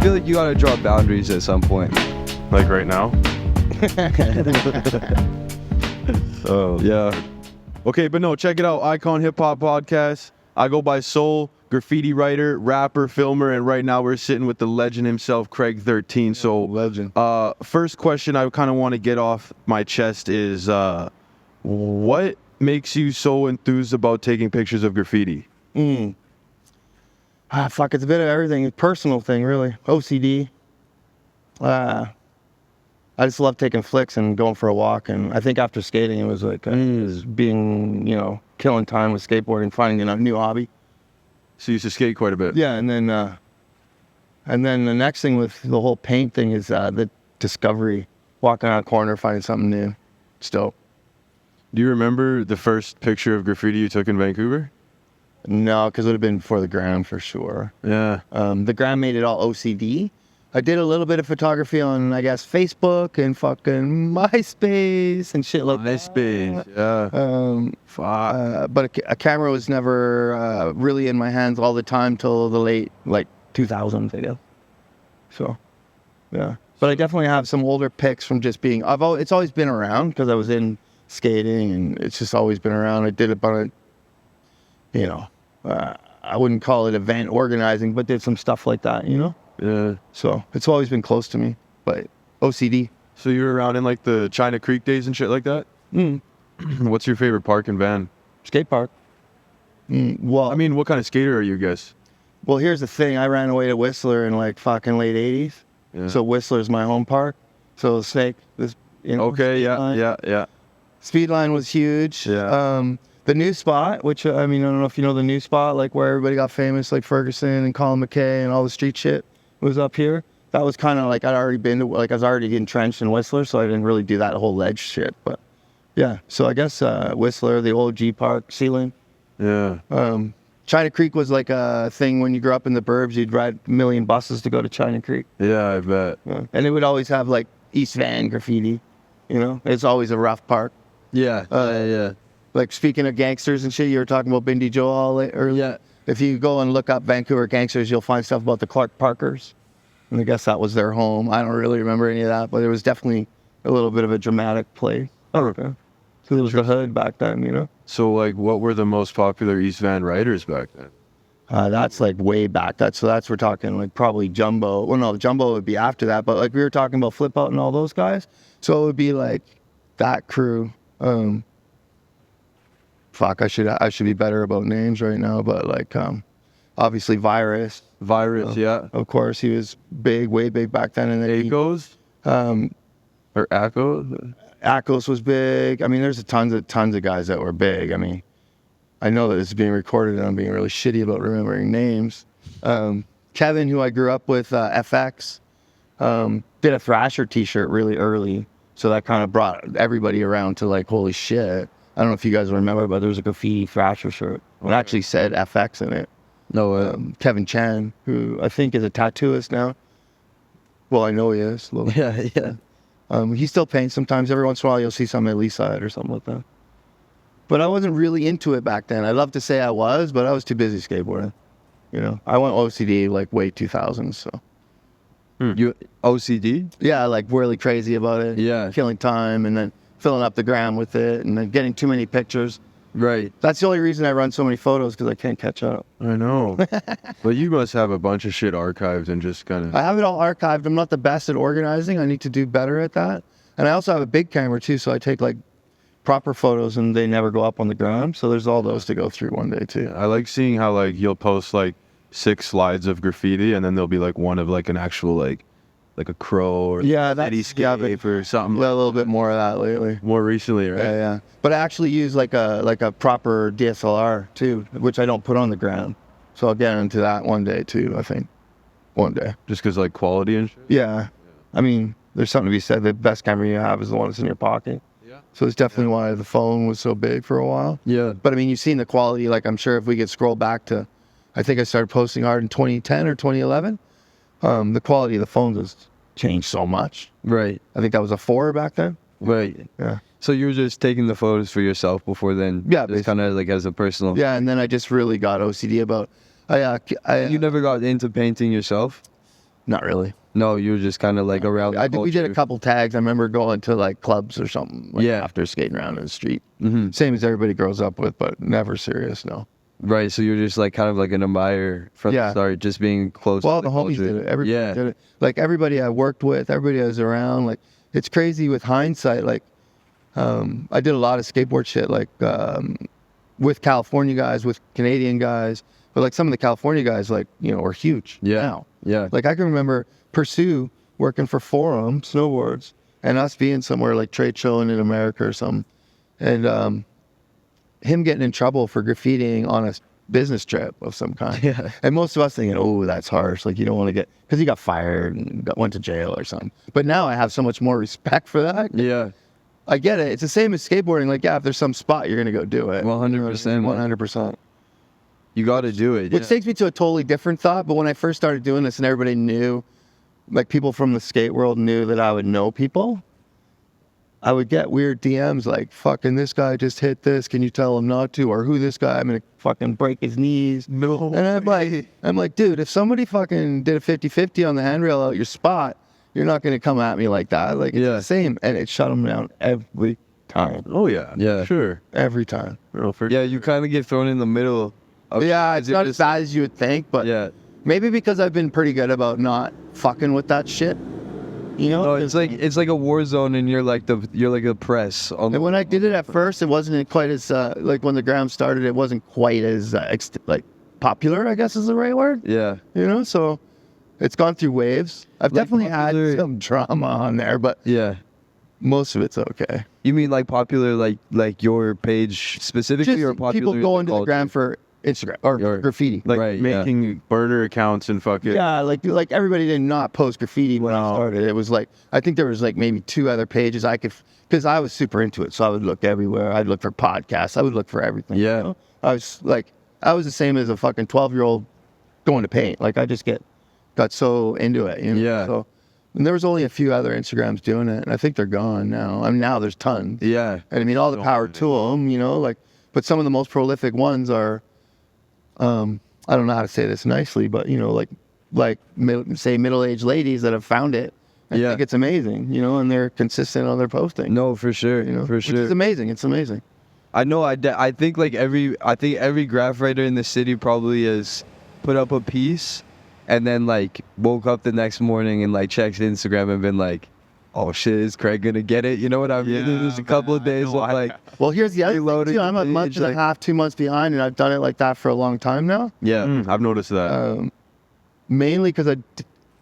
feel like you gotta draw boundaries at some point. Like right now? Oh yeah. Okay, but no, check it out. Icon Hip Hop Podcast. I go by Soul, graffiti writer, rapper, filmer, and right now we're sitting with the legend himself, Craige 13. So Legend. first question I kind of want to get off my chest is what makes you so enthused about taking pictures of graffiti? Fuck, it's a bit of everything. It's a personal thing, really. OCD. I just love taking flicks and going for a walk. And I think after skating, it was like it was being, killing time with skateboarding, finding a new hobby. So you used to skate quite a bit. Yeah, and then the next thing with the whole paint thing is the discovery, walking around a corner, finding something new. It's dope. Do you remember the first picture of graffiti you took in Vancouver? No, because it would have been before the gram for sure. Yeah. The gram made it all OCD. I did a little bit of photography on, I guess, Facebook and fucking MySpace and shit like that. MySpace, yeah. But a camera was never really in my hands all the time till the late, 2000s, I guess. So, yeah. But I definitely have some older pics from just being, it's always been around because I was in skating and it's just always been around. I did it on I wouldn't call it event organizing, but did some stuff like that, Yeah. So it's always been close to me, but OCD. So you were around in like the China Creek days and shit like that? What's your favorite park in Van? Skate park. Well, I mean, what kind of skater are you guys? Well, here's the thing. I ran away to Whistler in fucking late 80s. Yeah. So Whistler's my home park. So Snake, Okay, yeah. Speedline was huge. Yeah. The new spot, which, I don't know if you know the new spot, where everybody got famous, like Ferguson and Colin McKay and all the street shit was up here. That was kind of I'd already been to, I was already entrenched in Whistler, so I didn't really do that whole ledge shit. But yeah, so I guess Whistler, the old G Park, ceiling. Yeah. China Creek was like a thing when you grew up in the burbs, you'd ride a million buses to go to China Creek. Yeah, I bet. Yeah. And it would always have East Van graffiti, It's always a rough park. Yeah. Yeah. Speaking of gangsters and shit, you were talking about Bindi Joel earlier. Yeah. If you go and look up Vancouver gangsters, you'll find stuff about the Clark Parkers. And I guess that was their home. I don't really remember any of that, but it was definitely a little bit of a dramatic place. Oh, okay. So it was the hood back then, So what were the most popular East Van riders back then? That's way back. That's we're talking probably Jumbo. Well, no, Jumbo would be after that, but we were talking about Flip Out and all those guys. So it would be that crew. Fuck, I should be better about names right now, but obviously Virus. Yeah. Of course, he was big, way big back then. And then Akos? Or Akko? Akos was big. There's tons of guys that were big. I know that this is being recorded and I'm being really shitty about remembering names. Kevin, who I grew up with, FX, did a Thrasher t-shirt really early. So that kind of brought everybody around to holy shit. I don't know if you guys remember, but there was a graffiti Thrasher shirt. It actually said FX in it. No, Kevin Chan, who I think is a tattooist now. Well, I know he is. Yeah. He still paints sometimes. Every once in a while, you'll see some at Leaside or something like that. But I wasn't really into it back then. I'd love to say I was, but I was too busy skateboarding. I went OCD way 2000, so. You OCD? Yeah, really crazy about it. Yeah. Killing time and then filling up the gram with it and then getting too many pictures. Right. That's the only reason I run so many photos, because I can't catch up. I know. But you must have a bunch of shit archived and just kind of... I have it all archived. I'm not the best at organizing. I need to do better at that. And I also have a big camera too, so I take proper photos and they never go up on the gram. So there's all those to go through one day too. I like seeing how you'll post 6 slides of graffiti and then there'll be one of an actual a crow or cityscape or something. A little bit more of that lately. More recently, right? Yeah. But I actually use a proper DSLR too, which I don't put on the ground. So I'll get into that one day too, I think. One day. Just because quality and shit? Yeah. There's something to be said. The best camera you have is the one that's in your pocket. Yeah. So it's definitely why the phone was so big for a while. Yeah. But you've seen the quality. I'm sure if we could scroll back to, I think I started posting art in 2010 or 2011. The quality of the phones has changed so much. Right. I think that was a 4 back then. Right. Yeah. So you were just taking the photos for yourself before then? Yeah. Just kind of as a personal... Yeah, and then I just really got OCD about... You never got into painting yourself? Not really. No, you were just kind of like around. We did a couple tags. I remember going to like clubs or something. Like, Yeah. after skating around in the street. Mm-hmm. Same as everybody grows up with, but never serious. No. Right, so you're just like kind of like an admirer from the start, just being close. Well, to the homies did it. Everybody did it. Like everybody I worked with, everybody I was around. Like it's crazy with hindsight. Like I did a lot of skateboard shit, like with California guys, with Canadian guys. But like some of the California guys, like are huge now. Yeah. Like I can remember Pursue working for Forum Snowboards, and us being somewhere like trade showing in America or something, and him getting in trouble for graffitiing on a business trip of some kind. Yeah. And most of us thinking, oh, that's harsh. Like you don't want to because he got fired and went to jail or something. But now I have so much more respect for that. Yeah. I get it. It's the same as skateboarding. Like, yeah, if there's some spot, you're going to go do it. 100%. 100%. You got to do it. Which takes me to a totally different thought. But when I first started doing this and everybody knew, like people from the skate world knew that I would know people, I would get weird DMs like, fucking this guy just hit this. Can you tell him not to? Or who this guy? I'm going to fucking break his knees. No. And I'm like, dude, if somebody fucking did a 50-50 on the handrail out your spot, you're not going to come at me like that. Like, it's the same. And it shut them down every time. Oh, yeah. Yeah. Sure. Every time. Yeah, you kind of get thrown in the middle. Yeah, it's not as bad as you would think, but maybe because I've been pretty good about not fucking with that shit. No, it's like a war zone, and you're like a press. And when I did it at first, it wasn't quite as like when the gram started, it wasn't quite as like popular, I guess is the right word. Yeah. So it's gone through waves. I've Like definitely popular- had some drama on there, but Yeah. most of it's okay. You mean like popular, like your page specifically, Just or popular? people going to the culture? gram for Instagram or graffiti. Like Right, making burner accounts and fucking. Yeah, like everybody did not post graffiti when I No. started. It was like, I think there was like maybe 2 other pages I could, because I was super into it. So I would look everywhere. I'd look for podcasts. I would look for everything. Yeah. I was the same as a fucking 12-year-old going to paint. Like I just got so into it. Yeah. So, and there was only a few other Instagrams doing it, and I think they're gone now. I mean, now there's tons. Yeah. And I mean, all the power to them, but some of the most prolific ones are, I don't know how to say this nicely, but say middle-aged ladies that have found it. I think it's amazing, and they're consistent on their posting. No, for sure. For which sure. is amazing. It's amazing. I know. I think like every graph writer in the city probably has put up a piece, and then like woke up the next morning and like checked Instagram and been like, oh shit, is Craig gonna get it? You know what I mean? Yeah, There's a couple of days of like, Well, here's the other thing reloading too. I'm a the month page, and a like- half, 2 months behind, and I've done it like that for a long time now. yeah, I've noticed that. Mainly because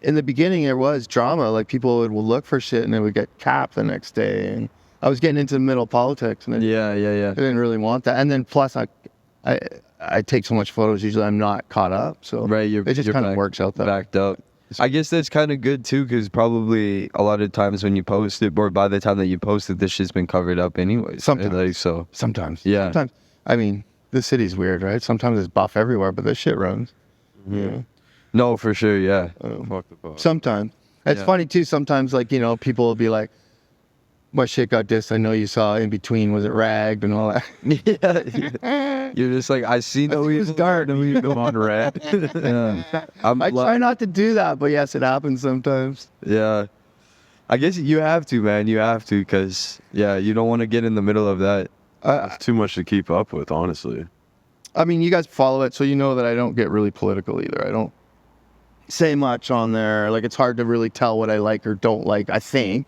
in the beginning there was drama. Like people would look for shit and they would get capped the next day, and I was getting into the middle politics, and yeah. I didn't really want that. And then plus I take so much photos. Usually I'm not caught up, so Right, it just kind of works out that way. backed up. I guess that's kind of good too, because probably a lot of times when you post it, or by the time that you post it, this shit's been covered up anyways. Sometimes. Like, so Sometimes. Yeah. Sometimes. I mean, the city's weird, right? Sometimes it's buff everywhere, but this shit runs. Yeah. no, for sure, yeah. Fuck the fuck. Sometimes. It's Yeah. funny too. Sometimes, like, people will be like, my shit got dissed. I know you saw in between. Was it ragged and all that? Yeah, you're just like, I see no think it was evil, dark. no evil on red. Yeah. I try not to do that, but yes, it happens sometimes. Yeah, I guess you have to, man. You have to, because you don't want to get in the middle of that. It's too much to keep up with, honestly. I mean, you guys follow it, so you know that I don't get really political either. I don't say much on there. Like, it's hard to really tell what I like or don't like, I think.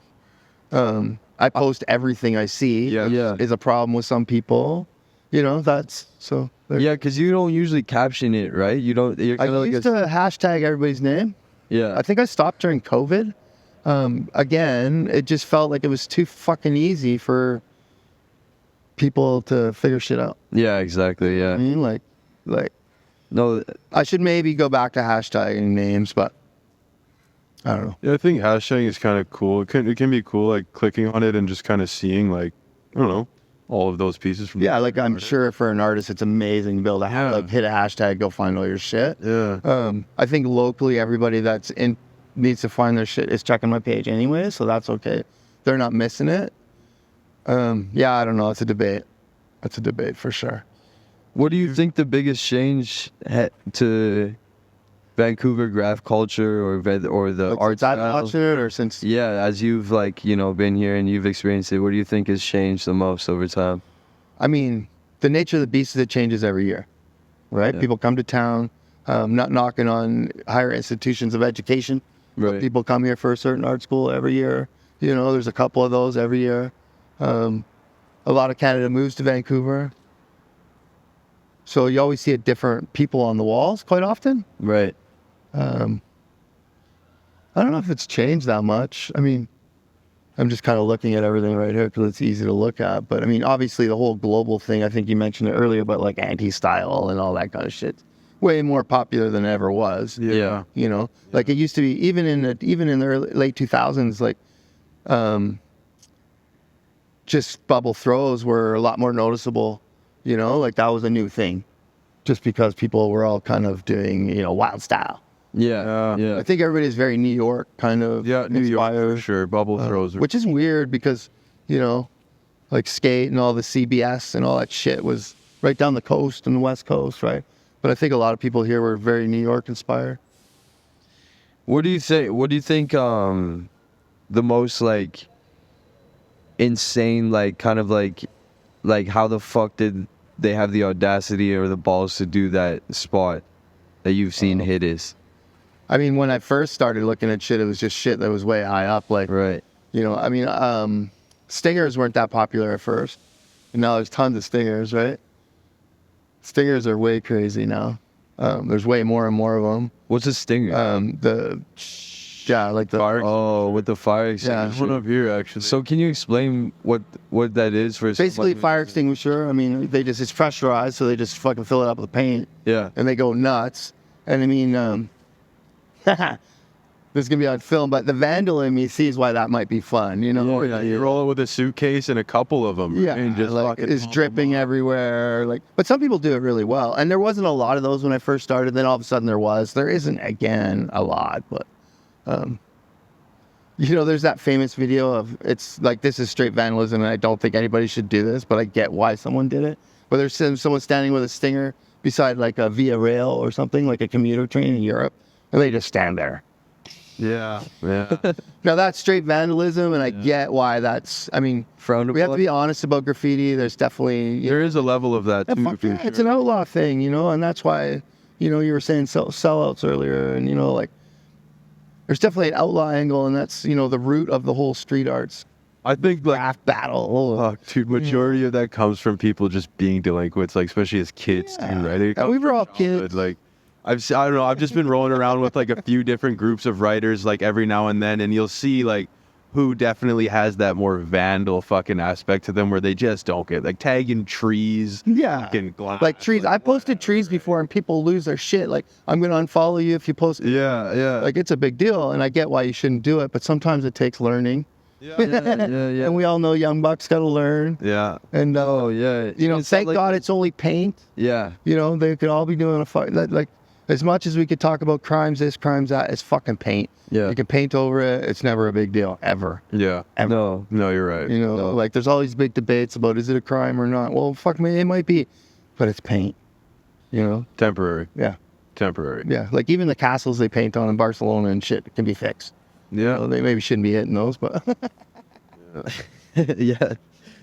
I post everything I see. Yeah. Is a problem with some people. That's so. Yeah, because you don't usually caption it, right? You don't. You're I kind of like used to hashtag everybody's name. yeah. I think I stopped during COVID. Again, it just felt like it was too fucking easy for people to figure shit out. Yeah, exactly. Yeah. I mean, like, No, I should maybe go back to hashtagging names, but I don't know. Yeah, I think hashtagging is kind of cool. It can be cool, like clicking on it and just kind of seeing, like, I don't know, all of those pieces from. Yeah, like I'm sure for an artist, it's amazing to be able to hit a hashtag, go find all your shit. Yeah. I think locally, everybody that's needs to find their shit is checking my page anyway, so that's okay. They're not missing it. Yeah, I don't know. It's a debate. It's a debate for sure. what do you think the biggest change to Vancouver graph culture or the Like, art since I've style? watched it, or since Yeah, as you've like, been here and you've experienced it, what do you think has changed the most over time? I mean, the nature of the beast is it changes every year, right? Yeah. People come to town, not knocking on higher institutions of education. But Right. people come here for a certain art school every year. There's a couple of those every year. A lot of Canada moves to Vancouver. So you always see different people on the walls quite often. Right. I don't know if it's changed that much. I mean, I'm just kind of looking at everything right here because it's easy to look at. But I mean, obviously the whole global thing, I think you mentioned it earlier, about like anti-style and all that kind of shit. Way more popular than it ever was. Yeah. Like it used to be, even in the late 2000s, like just bubble throws were a lot more noticeable. Like that was a new thing, just because people were all kind of doing wild style. Yeah. Yeah. I think everybody's very New York kind of Yeah, New York inspired, for sure. Bubble throws. which is weird because like skate and all the CBS and all that shit was right down the coast and the West Coast, right? But I think a lot of people here were very New York inspired. What do you think the most like insane, like kind of like how the fuck did they have the audacity or the balls to do that spot that you've seen hit is? I mean, when I first started looking at shit, it was just shit that was way high up. Like, Right. I mean, stingers weren't that popular at first. And now there's tons of stingers, right? Stingers are way crazy now. There's way more and more of them. What's a stinger? Like the Fire. Oh, with the fire Yeah. extinguisher. One up here actually. So can you explain what that is for basically someone- fire extinguisher. I mean, it's pressurized, so they just fucking fill it up with paint Yeah. and they go nuts. And I mean, this is gonna be on film, but the vandal in me sees why that might be fun. Oh yeah, you roll it with a suitcase and a couple of them. Yeah, and just like fucking it's pump dripping 'em up. everywhere. Like, but some people do it really well, and there wasn't a lot of those when I first started. Then all of a sudden there was. There isn't again a lot, but there's that famous video of it's like this is straight vandalism, and I don't think anybody should do this, but I get why someone did it. But there's someone standing with a stinger beside like a Via Rail or something, like a commuter train in Europe, and they just stand there. Yeah, yeah. Now that's straight vandalism, and I get why that's. I mean, Frowned we have to upon? be honest about graffiti. There's definitely There is a level of that Yeah, too. fuck for yeah, sure. it's an outlaw thing, and that's why, you were saying sellouts earlier, and like, there's definitely an outlaw angle, and that's the root of the whole street arts I think like craft battle. fuck, dude, majority of that comes from people just being delinquents, like especially as kids, too, right? It And we comes were all from childhood, kids. Like, I don't know. I've just been rolling around with like a few different groups of writers, like every now and then, and you'll see like who definitely has that more vandal fucking aspect to them, where they just don't get like tagging trees, Yeah, fucking glass, like trees. I posted trees before, and people lose their shit. Like, I'm gonna unfollow you if you post. Yeah, yeah. Like, it's a big deal, and I get why you shouldn't do it, but sometimes it takes learning. yeah. And we all know young bucks gotta learn. yeah. And Oh yeah. It's thank not like- God it's only paint. Yeah. They could all be doing a fight. Like, as much as we could talk about crimes this, crimes that, it's fucking paint. Yeah. You can paint over it. It's never a big deal, ever. Yeah. No. No, you're right. No. Like, there's all these big debates about, is it a crime or not? Well, fuck me, it might be, but it's paint. Temporary. Yeah. Temporary. Yeah. Like, even the castles they paint on in Barcelona and shit can be fixed. Yeah. Well, they maybe shouldn't be hitting those, but Yeah.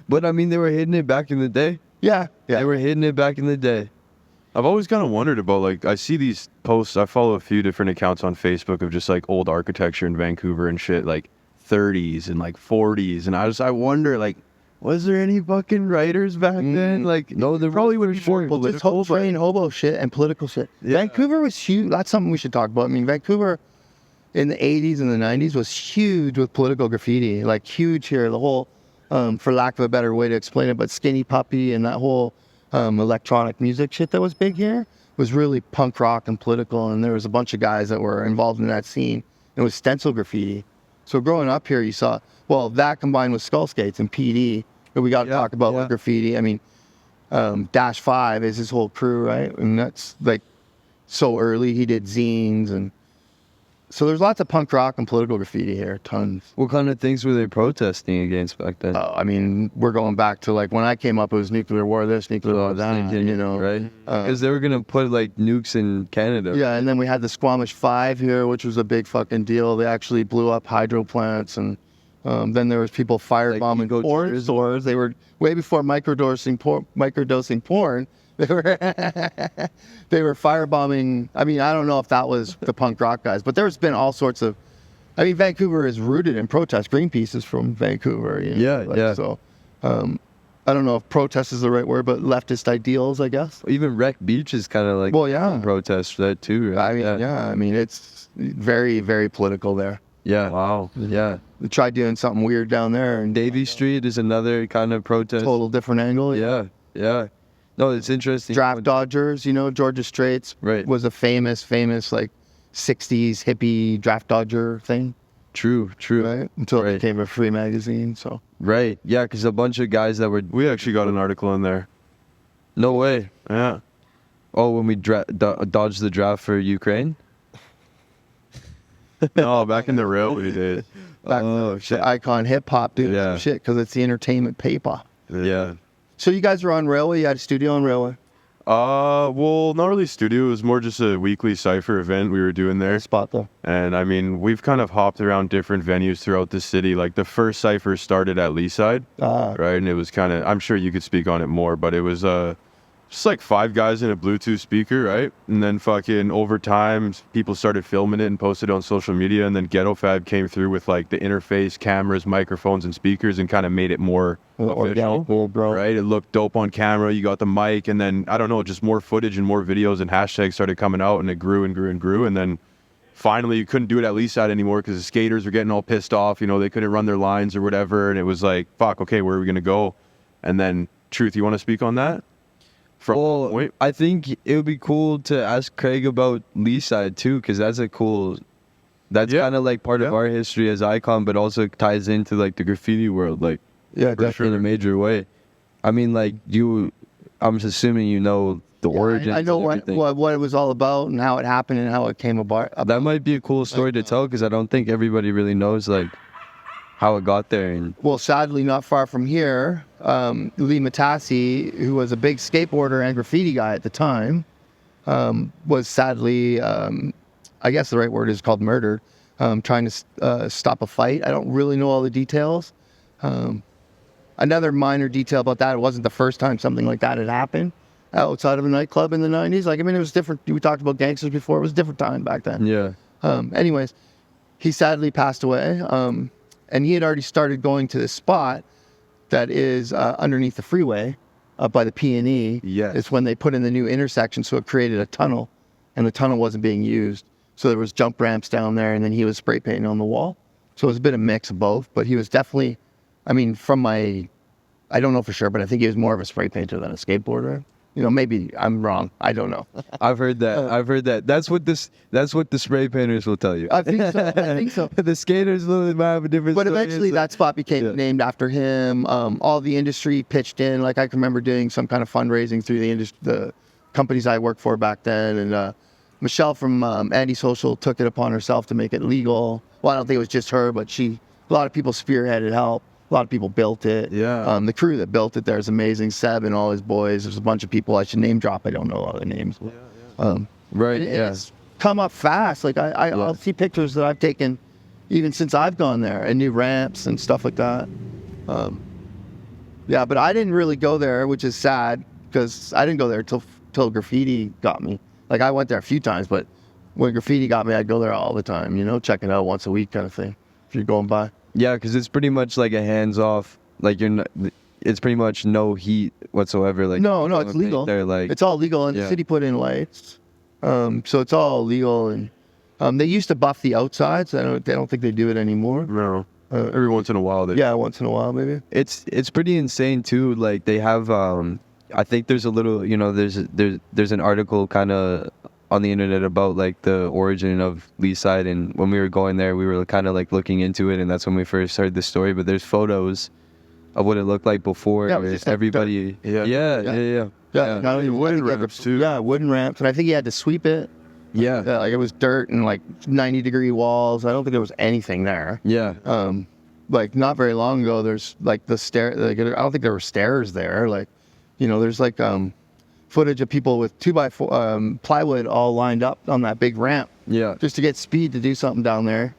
But I mean, they were hitting it back in the day. yeah. They were hitting it back in the day. I've always kind of wondered about, like, I see these posts. I follow a few different accounts on Facebook of just like old architecture in Vancouver and shit, like 30s and like 40s, and I wonder, like, was there any fucking writers back then? Like, No, there probably would be more Well, just political. but- train hobo shit and political shit. Yeah. Vancouver was huge. That's something we should talk about. I mean, Vancouver in the 80s and the 90s was huge with political graffiti. Like, huge here. The whole, for lack of a better way to explain it, but Skinny Puppy and that whole electronic music shit that was big here was really punk rock and political. And there was a bunch of guys that were involved in that scene. It was stencil graffiti. So growing up here, you saw, well, that combined with Skull Skates and PD, but we got to Yeah, talk about yeah. like graffiti. I mean, Dash 5 is his whole crew, right? And that's like so early. He did zines and So there's lots of punk rock and political graffiti here, tons. What kind of things were they protesting against back then? I mean, we're going back to like when I came up, it was nuclear war this, nuclear war that, you know. Right? Because they were gonna put like nukes in Canada. Yeah, and then we had the Squamish 5 here, which was a big fucking deal. They actually blew up hydro plants, and then there was people firebombing Like porn stores. They were way before microdosing porn. They were firebombing. I mean, I don't know if that was the punk rock guys, but there's been all sorts of. I mean, Vancouver is rooted in protest. Greenpeace is from Vancouver. You know, Yeah. So, I don't know if protest is the right word, but leftist ideals, I guess. Even Wreck Beach is kind of like protest for that too. Right? I mean, it's very, very political there. Yeah. Wow. Yeah. They tried doing something weird down there, and Davie Street is another kind of protest. total different angle. Yeah. No, it's interesting. Draft Dodgers, you know, Georgia Straits was a famous like 60s hippie draft dodger thing. True. Right? Until it became a free magazine, so. Right. Yeah, because a bunch of guys that were... We actually got an article in there. No way. Yeah. Oh, when we dodged the draft for Ukraine? No, back in the railway days. Back shit. Icon hip hop, dude. Yeah. Shit, because it's the entertainment paper. Yeah. So you guys were on Railway? You had a studio on Railway? Well, not really studio. It was more just a weekly cypher event we were doing there. Spot though. And I mean, we've kind of hopped around different venues throughout the city. Like the first cypher started at Leaside, right? And it was kind of, I'm sure you could speak on it more, but it was just like 5 guys in a Bluetooth speaker, right? And then fucking over time, people started filming it and posted it on social media. And then Ghetto Fab came through with like the interface, cameras, microphones, and speakers, and kind of made it more official, bro. right? It looked dope on camera. You got the mic, and then I don't know, just more footage and more videos and hashtags started coming out, and it grew and grew and grew. And then finally, you couldn't do it at Leaside anymore because the skaters were getting all pissed off. You know, they couldn't run their lines or whatever, and it was like, fuck, okay, where are we gonna go? And then, Truth, you want to speak on that? I think it would be cool to ask Craig about Leaside too, because that's kind of like part of our history as Icon, but also ties into like the graffiti world, like in a major way. I mean, like I'm just assuming you know the origin. I know what it was all about and how it happened and how it came about. That might be a cool story to tell, because I don't think everybody really knows like how it got there. And well, sadly, not far from here, Lee Matassi, who was a big skateboarder and graffiti guy at the time, was sadly, I guess the right word is called murdered, trying to stop a fight. I don't really know all the details. Another minor detail about that, it wasn't the first time something like that had happened outside of a nightclub in the 90s. Like, I mean, it was different. We talked about gangsters before. It was a different time back then. yeah. Anyways, he sadly passed away. And he had already started going to this spot that is underneath the freeway up by the P&E. Yes. It's when they put in the new intersection, so it created a tunnel, and the tunnel wasn't being used. So there was jump ramps down there, and then he was spray painting on the wall. So it was a bit of a mix of both, but he was definitely, I mean, I don't know for sure, but I think he was more of a spray painter than a skateboarder. You know, maybe I'm wrong. I don't know. I've heard that. That's what the spray painters will tell you. I think so. The skaters will have a different. But story. eventually, that spot became named after him. All the industry pitched in. Like, I can remember doing some kind of fundraising through the companies I worked for back then. And Michelle from Antisocial took it upon herself to make it legal. Well, I don't think it was just her, but a lot of people spearheaded help. A lot of people built it. Yeah. The crew that built it there is amazing. Seb and all his boys. There's a bunch of people I should name drop. I don't know all their names. Right. It's come up fast. Like I'll see pictures that I've taken even since I've gone there, and new ramps and stuff like that. But I didn't really go there, which is sad, because I didn't go there till Graffiti got me. Like, I went there a few times, but when Graffiti got me, I'd go there all the time, you know, check it out once a week kind of thing, if you're going by. Yeah, because it's pretty much like a hands-off. Like, it's pretty much no heat whatsoever. Like, no, it's legal. They're like, it's all legal, and the city put in lights, so it's all legal. And they used to buff the outsides. They don't think they do it anymore. No. Every once in a while. Once in a while, maybe. It's pretty insane too. Like, they have, I think there's a little, you know, there's an article kind of on the internet about like the origin of Leaside, and when we were going there, we were kind of like looking into it, and that's when we first heard the story. But there's photos of what it looked like before. Yeah, just everybody. Yeah, yeah. not only wooden ramps too. Yeah, wooden ramps, and I think he had to sweep it. Yeah. Like it was dirt and like 90-degree walls. I don't think there was anything there. Yeah. Like not very long ago, there's like the stair. Like, I don't think there were stairs there. Like, there's like footage of people with 2x4 plywood all lined up on that big ramp. Yeah. Just to get speed to do something down there.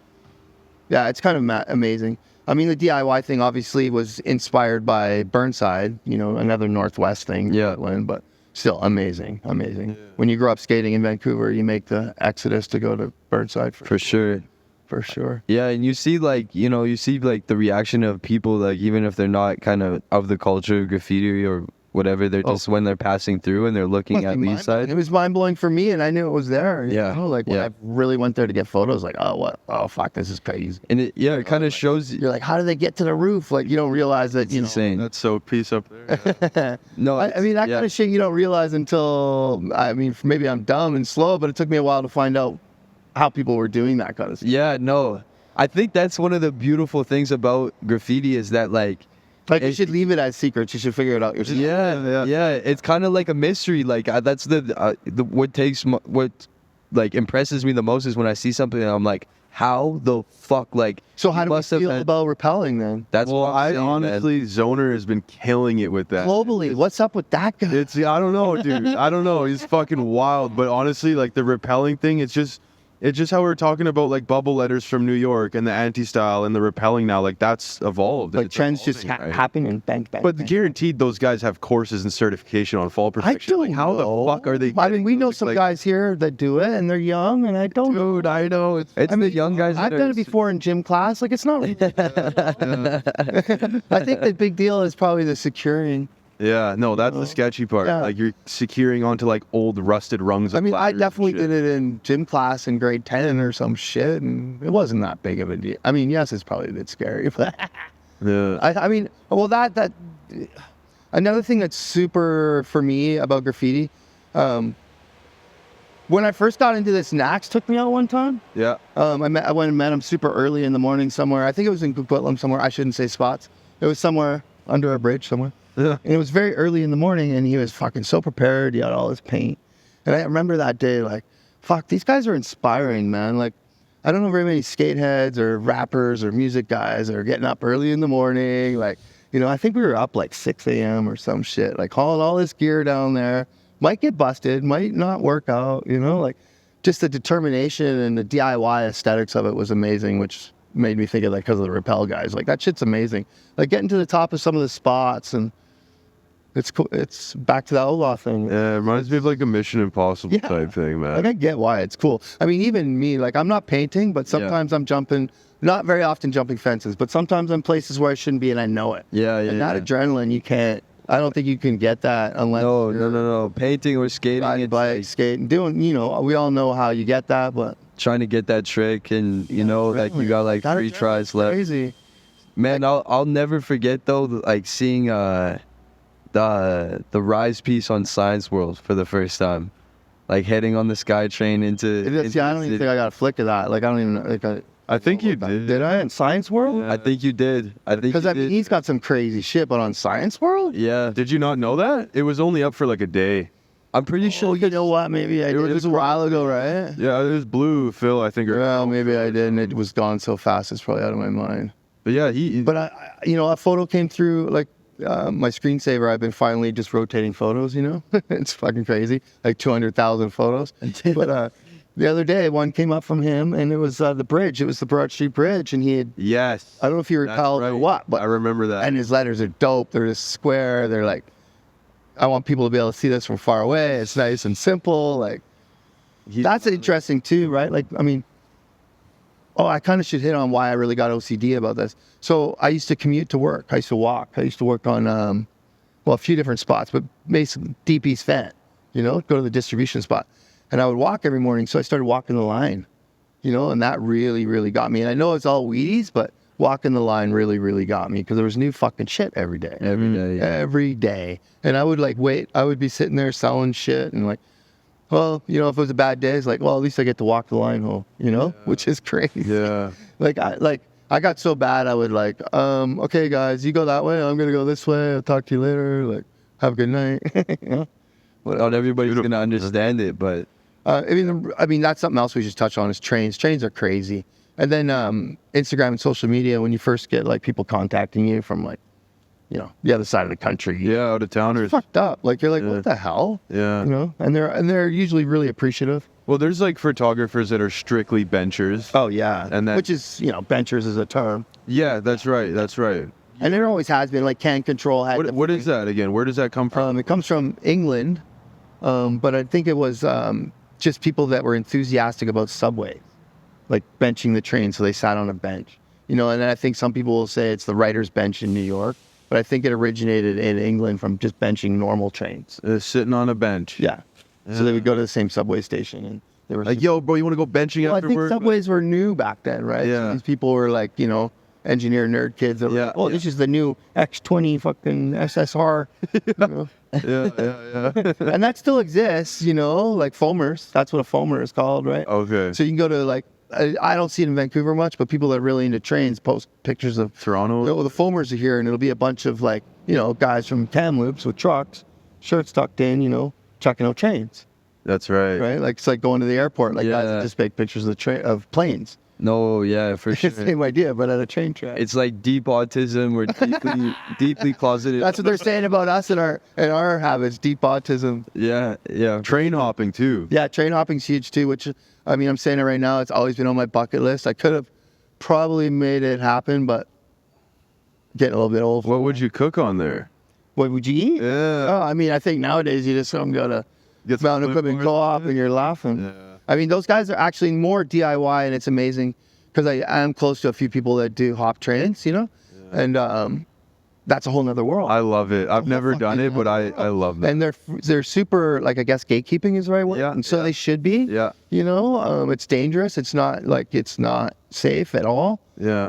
Yeah, it's kind of amazing. I mean, the DIY thing obviously was inspired by Burnside, another Northwest thing. Yeah. Portland, but still amazing. Yeah. When you grow up skating in Vancouver, you make the exodus to go to Burnside For sure. For sure. Yeah, and you see like the reaction of people, like even if they're not kind of the culture of graffiti or whatever, they're just when they're passing through and they're looking at Lee's side. It was mind blowing for me, and I knew it was there. When I really went there to get photos, like, oh fuck, this is crazy. And it kind of shows you're like, how do they get to the roof? Like you don't realize that insane. That's so peace up there. Yeah. No, I mean that kind of shit you don't realize until maybe I'm dumb and slow, but it took me a while to find out how people were doing that kind of stuff. Yeah, no. I think that's one of the beautiful things about graffiti is that like you should leave it as secrets. You should figure it out yourself. Yeah. It's kind of like a mystery. Like that's what like impresses me the most is when I see something and I'm like, how the fuck like. So how do we feel about repelling then? That's what I honestly, Zoner has been killing it with that. Globally, what's up with that guy? I don't know, dude. I don't know. He's fucking wild. But honestly, like the repelling thing, it's just how we're talking about like bubble letters from New York and the anti-style and the repelling now. Like that's evolved. Like trends just happen and bang. But guaranteed those guys have courses and certification on fall perfection. I don't how know. the fuck are they? I mean, we know some guys here that do it and they're young, and I don't. Dude, I know. It's the young guys. I've done it before in gym class. Like it's not. I think the big deal is probably the securing. Yeah, no, that's the sketchy part. Yeah. Like you're securing onto like old rusted rungs. I mean, I definitely did it in gym class in grade 10 or some shit, and it wasn't that big of a deal. I mean, yes, it's probably a bit scary, but yeah. I mean, well, that another thing that's super for me about graffiti. When I first got into this, Nax took me out one time. Yeah. I went and met him super early in the morning somewhere. I think it was in Coquitlam somewhere. I shouldn't say spots. It was somewhere under a bridge somewhere. Yeah. And it was very early in the morning, and he was fucking so prepared. He had all his paint. And I remember that day, like, fuck, these guys are inspiring, man. Like, I don't know very many skateheads or rappers or music guys that are getting up early in the morning. Like, I think we were up like 6 a.m. or some shit, like hauling all this gear down there. Might get busted, might not work out, like just the determination and the DIY aesthetics of it was amazing, which made me think of that because of the Repel guys. Like, that shit's amazing. Like, getting to the top of some of the spots, and it's cool. It's back to that Outlaw thing. Yeah, it reminds me of like a Mission Impossible type thing, man. Like, I get why it's cool. I mean, even me, like, I'm not painting, but sometimes I'm jumping, not very often jumping fences, but sometimes I'm places where I shouldn't be and I know it. And that adrenaline, you can't, I don't think you can get that unless No. Painting or skating, riding bike, skating, doing, we all know how you get that, but trying to get that trick, and like you got like 3 tries left. Crazy. Man, I'll never forget though, like seeing the Rise piece on Science World for the first time, like heading on the SkyTrain into. I don't even think I got a flick of that. Like, I don't even like. I think you did. Did I in Science World? I think you did. Because I mean, he's got some crazy shit, but on Science World? Yeah. Did you not know that? It was only up for like a day. I'm pretty sure. You know what? Maybe I did. It was a while ago, right? Yeah, it was blue, Phil, I think. Well, maybe I did, and it was gone so fast, it's probably out of my mind. But yeah, But a photo came through, like, my screensaver. I've been finally just rotating photos, It's fucking crazy. Like 200,000 photos. But the other day, one came up from him, and it was the bridge. It was the Broad Street Bridge, and he had... Yes. I don't know if you recall or what, but... I remember that. And his letters are dope. They're just square. They're like, I want people to be able to see this from far away. It's nice and simple. Like, that's interesting too, right? Like, I mean... I kind of should hit on why I really got OCD about this. So I used to commute to work. I used to walk. I used to work on, a few different spots, but basically Deep East Van, go to the distribution spot. And I would walk every morning, so I started walking the line, and that really, really got me. And I know it's all Wheaties, but walking the line really, really got me because there was new fucking shit every day. Every day. And I would wait. I would be sitting there selling shit and well, if it was a bad day, it's like, well, at least I get to walk the line home, which is crazy. Yeah. I got so bad, I would okay, guys, you go that way. I'm going to go this way. I'll talk to you later. Like, have a good night. Not everybody's going to understand it, but I mean, that's something else we should touch on is trains. Trains are crazy. And then Instagram and social media, when you first get like people contacting you from like, the other side of the country. Yeah, out of towners. It's fucked up. Like you're like, what the hell? Yeah. And they're usually really appreciative. Well, there's like photographers that are strictly benchers. Oh yeah. And that, which is, benchers is a term. Yeah, that's right. That's right. And there always has been, like Can Control had. What is that again? Where does that come from? It comes from England, but I think it was just people that were enthusiastic about subways, like benching the train, so they sat on a bench. And then I think some people will say it's the writer's bench in New York, but I think it originated in England from just benching normal trains. Sitting on a bench. Yeah. So they would go to the same subway station, and they were like, yo, bro, you want to go benching well, after I think work? subways were new back then, right? Yeah. So these people were like, engineer nerd kids that were like, oh, this is the new X20 fucking SSR. Yeah. And that still exists, like foamers. That's what a foamer is called, right? Okay. So you can go to like, I don't see it in Vancouver much, but people that are really into trains post pictures of Toronto. The foamers are here, and it'll be a bunch of like, guys from Kamloops with trucks, shirts tucked in, checking out trains. That's right. Right? Like it's like going to the airport, like guys that just make pictures of of planes. No, yeah, for sure. Same idea, but at a train track. It's like deep autism. We're deeply closeted. That's what they're saying about us and our habits, deep autism. Yeah. Train hopping too. Yeah, train hopping's huge too, which, I mean, I'm saying it right now, it's always been on my bucket list. I could have probably made it happen, but getting a little bit old. What would you cook on there? What would you eat? Yeah. Oh, I mean, I think nowadays you just go to Mountain Equipment Co-op and you're laughing. Yeah. I mean, those guys are actually more DIY, and it's amazing because I am close to a few people that do hop trains, and that's a whole nother world. I love it. I've never done it, but I love that. And they're super, like, I guess gatekeeping is the right word. Yeah, And so they should be. Yeah. It's dangerous. It's not safe at all. Yeah.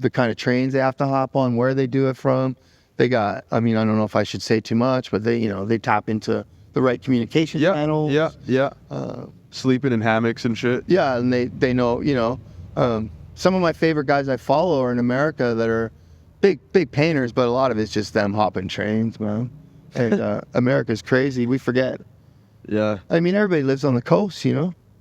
The kind of trains they have to hop on, where they do it from. They got, I mean, I don't know if I should say too much, but they tap into the right communication channels. Yeah. Sleeping in hammocks and shit. Yeah, and they know, some of my favorite guys I follow are in America that are big painters, but a lot of it's just them hopping trains, man. And America's crazy. We forget. Yeah. I mean, everybody lives on the coast,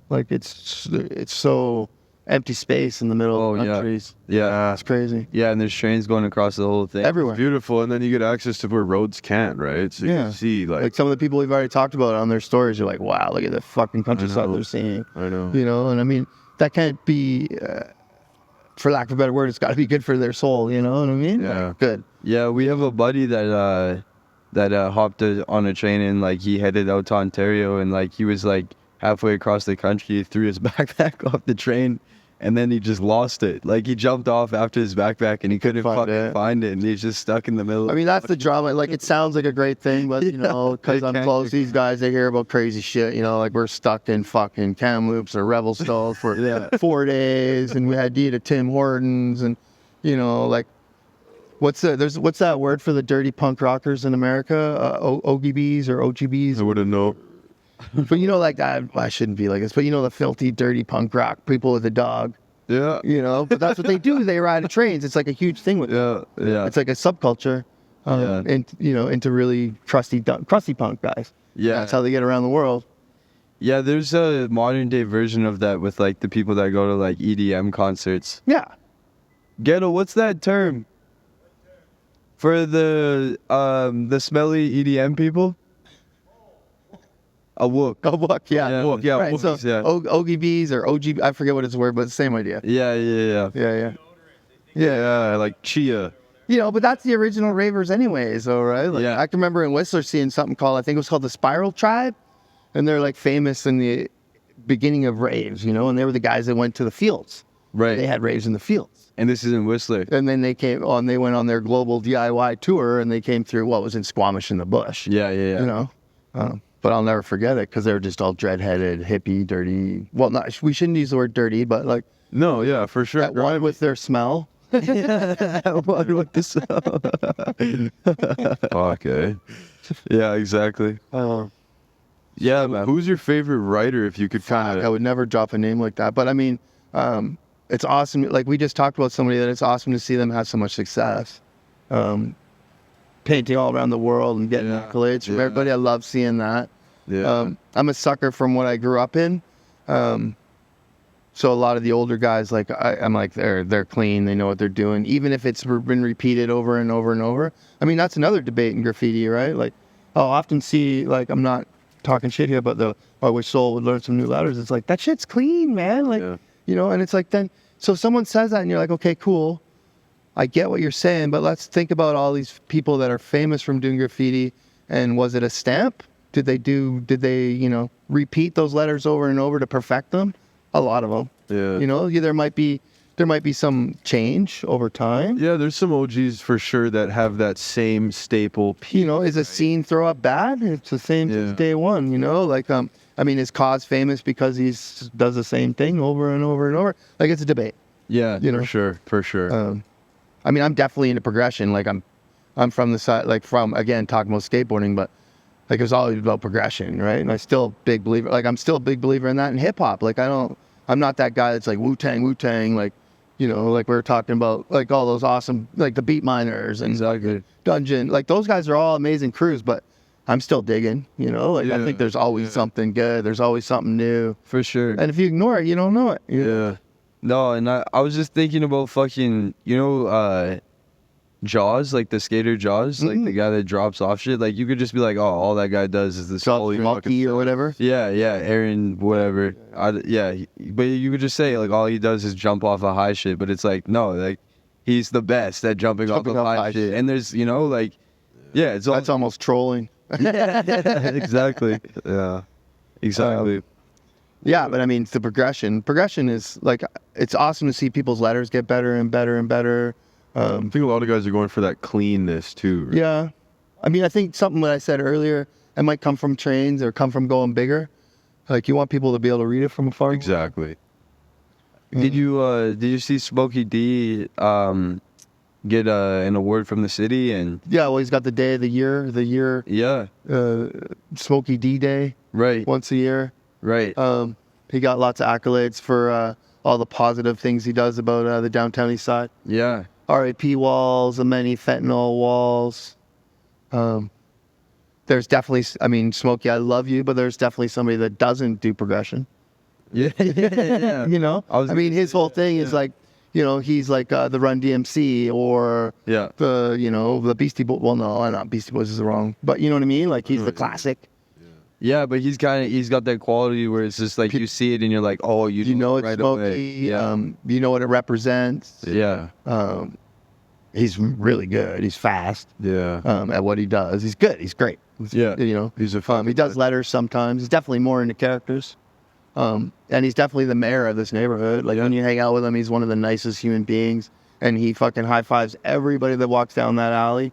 like it's so empty space in the middle of the countries. Yeah. It's crazy. Yeah, and there's trains going across the whole thing. Everywhere. Beautiful, and then you get access to where roads can't, right? So you can see like some of the people we've already talked about on their stories. You're like, wow, look at the fucking countryside they're seeing. I know. And I mean, that can't be, for lack of a better word, it's got to be good for their soul. You know what I mean? Yeah. Like, good. Yeah, we have a buddy that hopped on a train and like he headed out to Ontario and like he was like halfway across the country, threw his backpack off the train. And then he just lost it. Like he jumped off after his backpack and he couldn't fucking find it. And he's just stuck in the middle. I mean, that's the drama. Like, it sounds like a great thing, but, because I'm close, these guys, they hear about crazy shit. Like we're stuck in fucking Kamloops or Revelstoke for 4 days. And we had to eat at Tim Hortons. And, like, what's that word for the dirty punk rockers in America? OGBs or OGBs? I wouldn't know. But like that, I shouldn't be like this, but the filthy, dirty punk rock people with a dog. Yeah. But that's what they do. They ride trains. It's like a huge thing with them. Yeah. It's like a subculture, and into really crusty punk guys. Yeah. That's how they get around the world. Yeah, there's a modern day version of that with like the people that go to like EDM concerts. Yeah. Ghetto, what's that term? For the smelly EDM people? A wook. A wook, yeah. Wook, yeah. Right, Wookies, so OGBs or OG, I forget what it's word, but it's the same idea. Yeah. Yeah, like chia. But that's the original ravers anyways, though, right? Like, Yeah. I can remember in Whistler seeing something called, I think it was called the Spiral Tribe. And they're like famous in the beginning of raves, and they were the guys that went to the fields. Right. They had raves in the fields. And this is in Whistler. And then they went on their global DIY tour, and they came through what was in Squamish in the bush. Yeah. But I'll never forget it because they were just all dread-headed, hippie, dirty. Well, we shouldn't use the word dirty, but like No, yeah, for sure. that one with their smell. What with the sound? Fuck, eh? Yeah, exactly. Yeah, man. Who's your favorite writer if you could kind I of... would never drop a name like that. But I mean, it's awesome. Like we just talked about somebody that it's awesome to see them have so much success. Painting all around the world and getting accolades from everybody. I love seeing that. Yeah. I'm a sucker from what I grew up in. So a lot of the older guys, like I'm like they're clean, they know what they're doing, even if it's been repeated over and over and over. I mean, that's another debate in graffiti, right? Like I'll often see, like, I'm not talking shit here, but I wish Soul would learn some new letters. It's like, that shit's clean, man. Like, you know, and it's like, then, so someone says that and you're like, okay, cool. I get what you're saying, but let's think about all these people that are famous from doing graffiti. And was it a stamp? Did they, you know, repeat those letters over and over to perfect them? A lot of them. Yeah. You know, there might be some change over time. Yeah, there's some OGs for sure that have that same staple piece. You know, is a scene throw up bad? It's the same since day one, you know? Like, I mean, is Cause famous because he does the same thing over and over and over? Like, it's a debate. Yeah, you know? For sure. I mean, I'm definitely into progression. Like, I'm from the side, like, again, talking about skateboarding, but like, it was always about progression, right? And I'm still a big believer in that in hip hop. Like, I'm not that guy that's like Wu-Tang, like, you know, like we were talking about, like all those awesome, like the Beat Miners and Dungeon, like those guys are all amazing crews, but I'm still digging, you know, like I think there's always something good. There's always something new. For sure. And if you ignore it, you don't know it. Yeah. No, and I was just thinking about fucking, you know, Jaws, like the skater Jaws, like the guy that drops off shit. Like you could just be like, oh, all that guy does is this Monkey or whatever. Yeah, Aaron, whatever. But you could just say like all he does is jump off a high shit. But it's like no, like he's the best at jumping off a high shit. And there's, you know, like that's almost trolling. Exactly. Yeah, exactly. Yeah, but I mean, it's the progression. Progression is like, it's awesome to see people's letters get better and better and better. I think a lot of guys are going for that cleanness too. Right? Yeah. I mean, I think something that I said earlier, it might come from trains or come from going bigger. Like, you want people to be able to read it from afar. Exactly. Did you see Smokey D get an award from the city? And yeah, well, he's got the day of the year. Yeah. Smokey D Day. Right. Once a year. Right. He got lots of accolades for all the positive things he does about the downtown east side. Yeah. RAP walls, the many fentanyl walls. There's definitely, I mean, Smokey, I love you, but there's definitely somebody that doesn't do progression. Yeah. You know? I mean, his whole thing is like, you know, he's like the Run DMC or the, you know, the Beastie Boys. Well, no, not Beastie Boys is wrong. But you know what I mean? Like, he's the classic. Yeah, but he's got that quality where it's just like you see it and you're like, oh, you know it's right Smokey. away. Yeah. You know what it represents. Yeah. He's really good. He's fast. Yeah. At what he does. He's good. He's great. Yeah. You know, he's a he does letters sometimes. He's definitely more into characters. And he's definitely the mayor of this neighborhood. Like when you hang out with him, he's one of the nicest human beings. And he fucking high fives everybody that walks down that alley.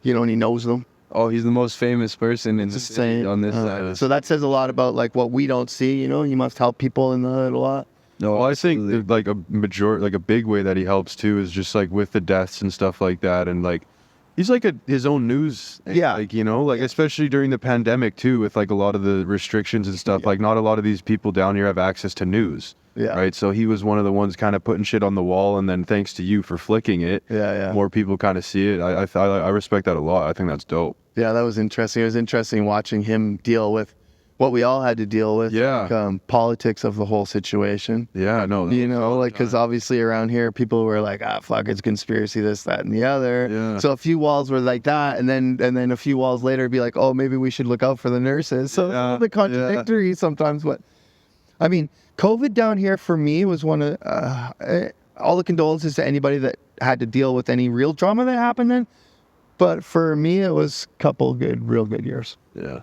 You know, and he knows them. Oh, he's the most famous person in the city on this side. So that says a lot about like what we don't see. You know, he must help people in the hood a lot. No, well, I think like a big way that he helps too is just like with the deaths and stuff like that, and like he's like his own news. Yeah. Like, you know, like especially during the pandemic too, with like a lot of the restrictions and stuff. Like not a lot of these people down here have access to news. Yeah. Right. So he was one of the ones kind of putting shit on the wall, and then thanks to you for flicking it, more people kind of see it. I respect that a lot. I think that's dope. Yeah, that was interesting. It was interesting watching him deal with what we all had to deal with. Yeah. Like, politics of the whole situation. Yeah, no. You know, like, because obviously around here, people were like, fuck, it's conspiracy, this, that, and the other. Yeah. So a few walls were like that, and then a few walls later, it'd be like, oh, maybe we should look out for the nurses. So it's a little bit contradictory sometimes. But, I mean, COVID down here for me was one of, all the condolences to anybody that had to deal with any real trauma that happened then. But for me, it was a couple real good years. Yeah.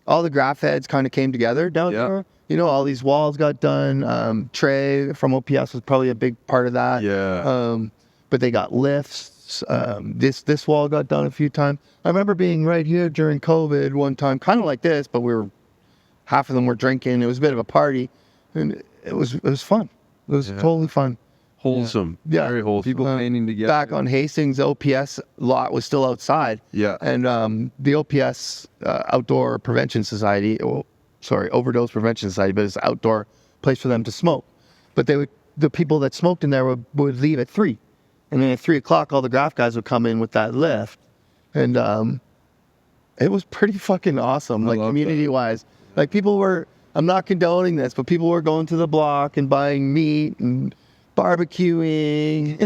All the graph heads kind of came together down there. You know, all these walls got done. Trey from OPS was probably a big part of that. Yeah. But they got lifts. This wall got done a few times. I remember being right here during COVID one time, kind of like this, but half of them were drinking. It was a bit of a party, and it was fun. It was totally fun. Wholesome. Yeah. Very wholesome. people painting together. Back on Hastings, the OPS lot was still outside. Yeah. And the OPS Outdoor Prevention Society, Overdose Prevention Society, but it's an outdoor place for them to smoke. But the people that smoked in there would leave at 3. And then at 3 o'clock, all the graph guys would come in with that lift. And it was pretty fucking awesome, like love community wise. Like people were, I'm not condoning this, but people were going to the block and buying meat and barbecuing.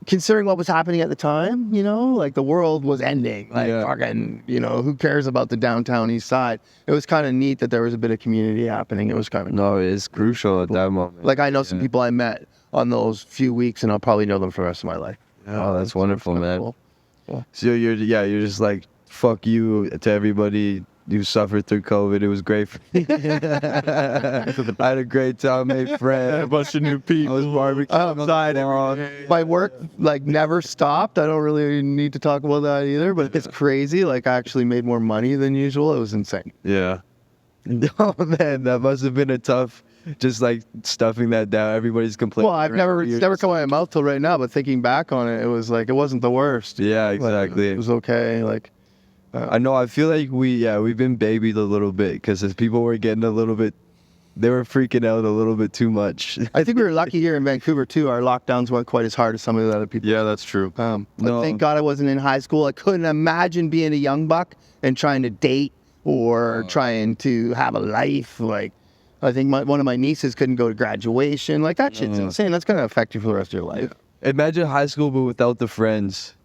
Considering what was happening at the time, you know, like the world was ending. Like fucking, you know, who cares about the downtown east side? It was kind of neat that there was a bit of community happening. It was kind of No, it's crucial at that moment. like I know some people I met on those few weeks, and I'll probably know them for the rest of my life. Oh, that's wonderful, man. Cool. So you're just like, fuck you to everybody who suffered through COVID. It was great for me. I had a great time, made friends. A bunch of new people. I was barbecuing outside every day. My work like never stopped. I don't really need to talk about that either, but it's crazy. Like I actually made more money than usual. It was insane. Yeah. Oh man, that must have been a tough, just like stuffing that down. Everybody's complaining. Well, it's never come out of my mouth till right now, but thinking back on it, it was like, it wasn't the worst. Yeah, Like, exactly. it was okay. Like, I know. I feel like we've been babied a little bit because as people were getting a little bit, they were freaking out a little bit too much. I think we were lucky here in Vancouver too. Our lockdowns weren't quite as hard as some of the other people. Yeah, that's true. But No. thank God I wasn't in high school. I couldn't imagine being a young buck and trying to date or trying to have a life. Like, I think one of my nieces couldn't go to graduation. Like, that shit's insane. That's going to affect you for the rest of your life. Imagine high school, but without the friends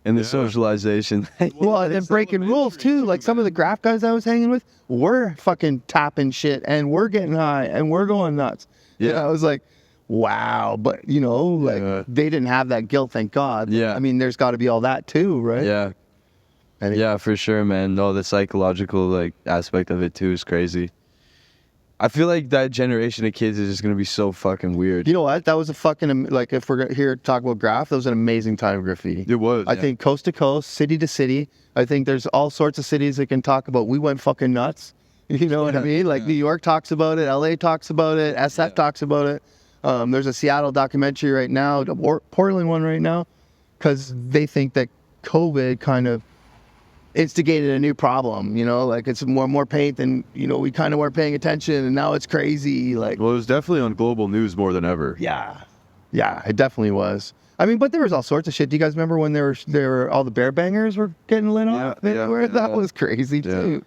and the socialization. Well, and then breaking rules too. Like some of the graph guys I was hanging with were fucking tapping shit and we're getting high and we're going nuts. Yeah. And I was like, wow. But, you know, like they didn't have that guilt, thank God. Yeah. I mean, there's got to be all that too, right? Yeah. Yeah, for sure, man. No, the psychological like aspect of it too is crazy. I feel like that generation of kids is just gonna be so fucking weird. You know what? That was a fucking, like, if we're here to talk about graph, that was an amazing time of graffiti. It was. I think coast to coast, city to city. I think there's all sorts of cities that can talk about, we went fucking nuts. You know what I mean? Like New York talks about it, LA talks about it, SF talks about it. There's a Seattle documentary right now, a Portland one right now, because they think that COVID kind of instigated a new problem, you know, like it's more paint than, you know, we kind of weren't paying attention and now it's crazy. Like, Well, it was definitely on global news more than ever. yeah, it definitely was. I mean, but there was all sorts of shit. Do you guys remember when there were all the bear bangers were getting lit off? That was crazy too.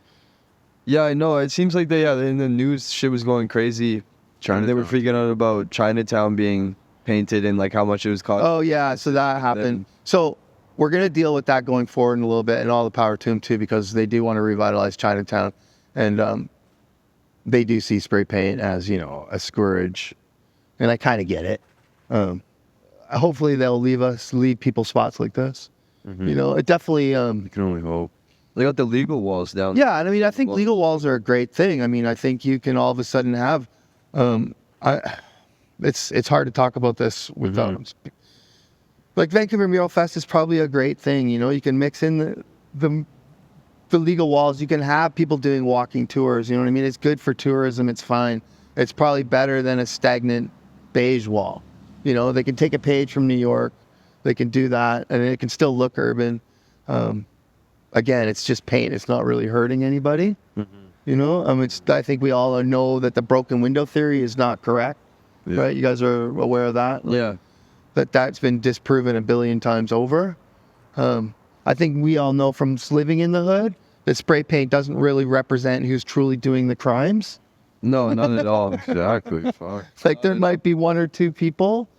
Yeah, I know. It seems like in the news shit was going crazy. They were freaking out about Chinatown being painted and like how much it was costing. Oh yeah, so that happened. So we're gonna deal with that going forward in a little bit, and all the power to them too, because they do want to revitalize Chinatown, and they do see spray paint as, you know, a scourge, and I kind of get it. Hopefully they'll leave people spots like this. You know, it definitely. You can only hope. They got the legal walls down. Yeah, and I mean, I think legal walls are a great thing. I mean, I think you can all of a sudden have. It's hard to talk about this without. Like Vancouver Mural Fest is probably a great thing. You know, you can mix in the legal walls. You can have people doing walking tours. You know what I mean? It's good for tourism. It's fine. It's probably better than a stagnant beige wall. You know, they can take a page from New York. They can do that, and it can still look urban. Again, it's just paint. It's not really hurting anybody. You know, I think we all know that the broken window theory is not correct. Right? You guys are aware of that? Yeah. That's been disproven a billion times over. I think we all know from living in the hood that spray paint doesn't really represent who's truly doing the crimes. No, not at all. Exactly. Fuck. Like there might be one or two people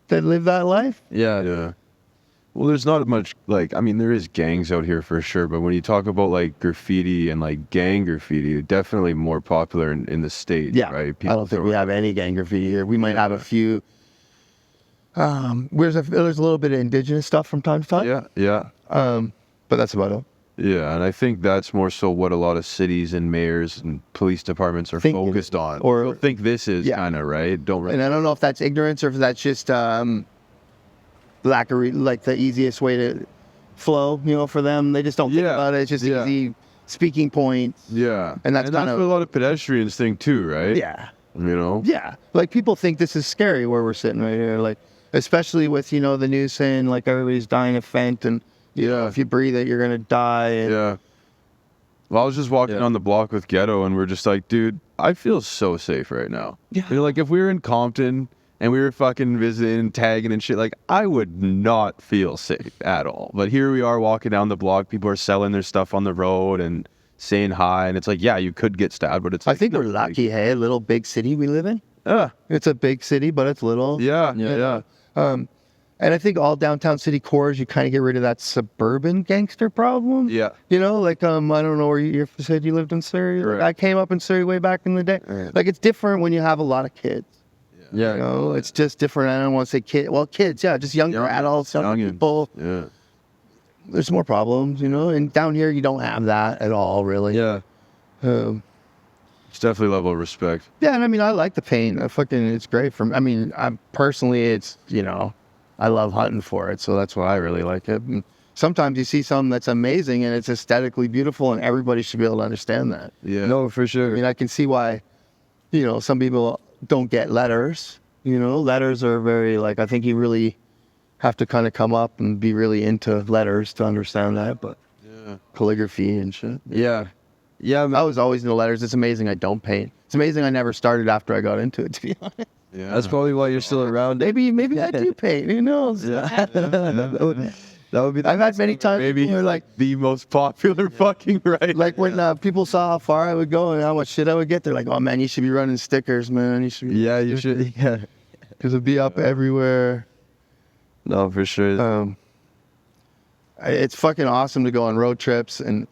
that live that life. Yeah. Yeah. Well, there's not much, like, I mean, there is gangs out here for sure, but when you talk about, like, graffiti and, like, gang graffiti, definitely more popular in the States, Yeah, right? I don't think we have any gang graffiti here. We might have a few. There's a little bit of indigenous stuff from time to time. Yeah. But that's about it. Yeah, and I think that's more so what a lot of cities and mayors and police departments are focused on. Or They'll think this is kind of, right? And I don't know if that's ignorance or if that's just lack of like the easiest way to flow, you know, for them. They just don't think about it. It's just easy speaking points. Yeah. And that's what a lot of pedestrians think too, right? Yeah. You know? Yeah. Like people think this is scary where we're sitting right here. Like, especially with, you know, the news saying like everybody's dying of fent and, you know, if you breathe it, you're going to die. And, Yeah. Well, I was just walking on the block with Ghetto and we're just like, dude, I feel so safe right now. Yeah. You're like, if we were in Compton and we were fucking visiting, tagging and shit, like, I would not feel safe at all. But here we are walking down the block. People are selling their stuff on the road and saying hi. And it's like, yeah, you could get stabbed, but it's I like, think no, we're lucky, hey, a little big city we live in. Yeah. It's a big city, but it's little. Yeah. And I think all downtown city cores, you kind of get rid of that suburban gangster problem. Yeah. You know, like, I don't know where you said you lived in Surrey. Correct. Like, I came up in Surrey way back in the day. Right. Like, it's different when you have a lot of kids. Yeah. You know, it's just different. I don't want to say kid. Well, kids, yeah, just younger adults, younger people. Yeah. There's more problems, you know. And down here, you don't have that at all, really. Yeah. It's definitely a level of respect. Yeah, and I mean, I like the paint. It's great for me. I mean, it's, you know, I love hunting for it, so that's why I really like it. And sometimes you see something that's amazing and it's aesthetically beautiful, and everybody should be able to understand that. Yeah. No, for sure. I mean, I can see why, you know, some people don't get letters. You know, letters are very, like, I think you really have to kind of come up and be really into letters to understand that, but calligraphy and shit. Yeah. Yeah, I was always into letters. It's amazing I don't paint. It's amazing I never started after I got into it, to be honest. Yeah. that's probably why you're still around. Maybe I do paint. Who knows? That would be. I've had many times Maybe people are like the most popular fucking writer. like when people saw how far I would go and how much shit I would get, they're like, "Oh man, you should be running stickers, man. You should." Yeah, you should. Yeah. Because it'd be up everywhere. No, for sure. It's fucking awesome to go on road trips, and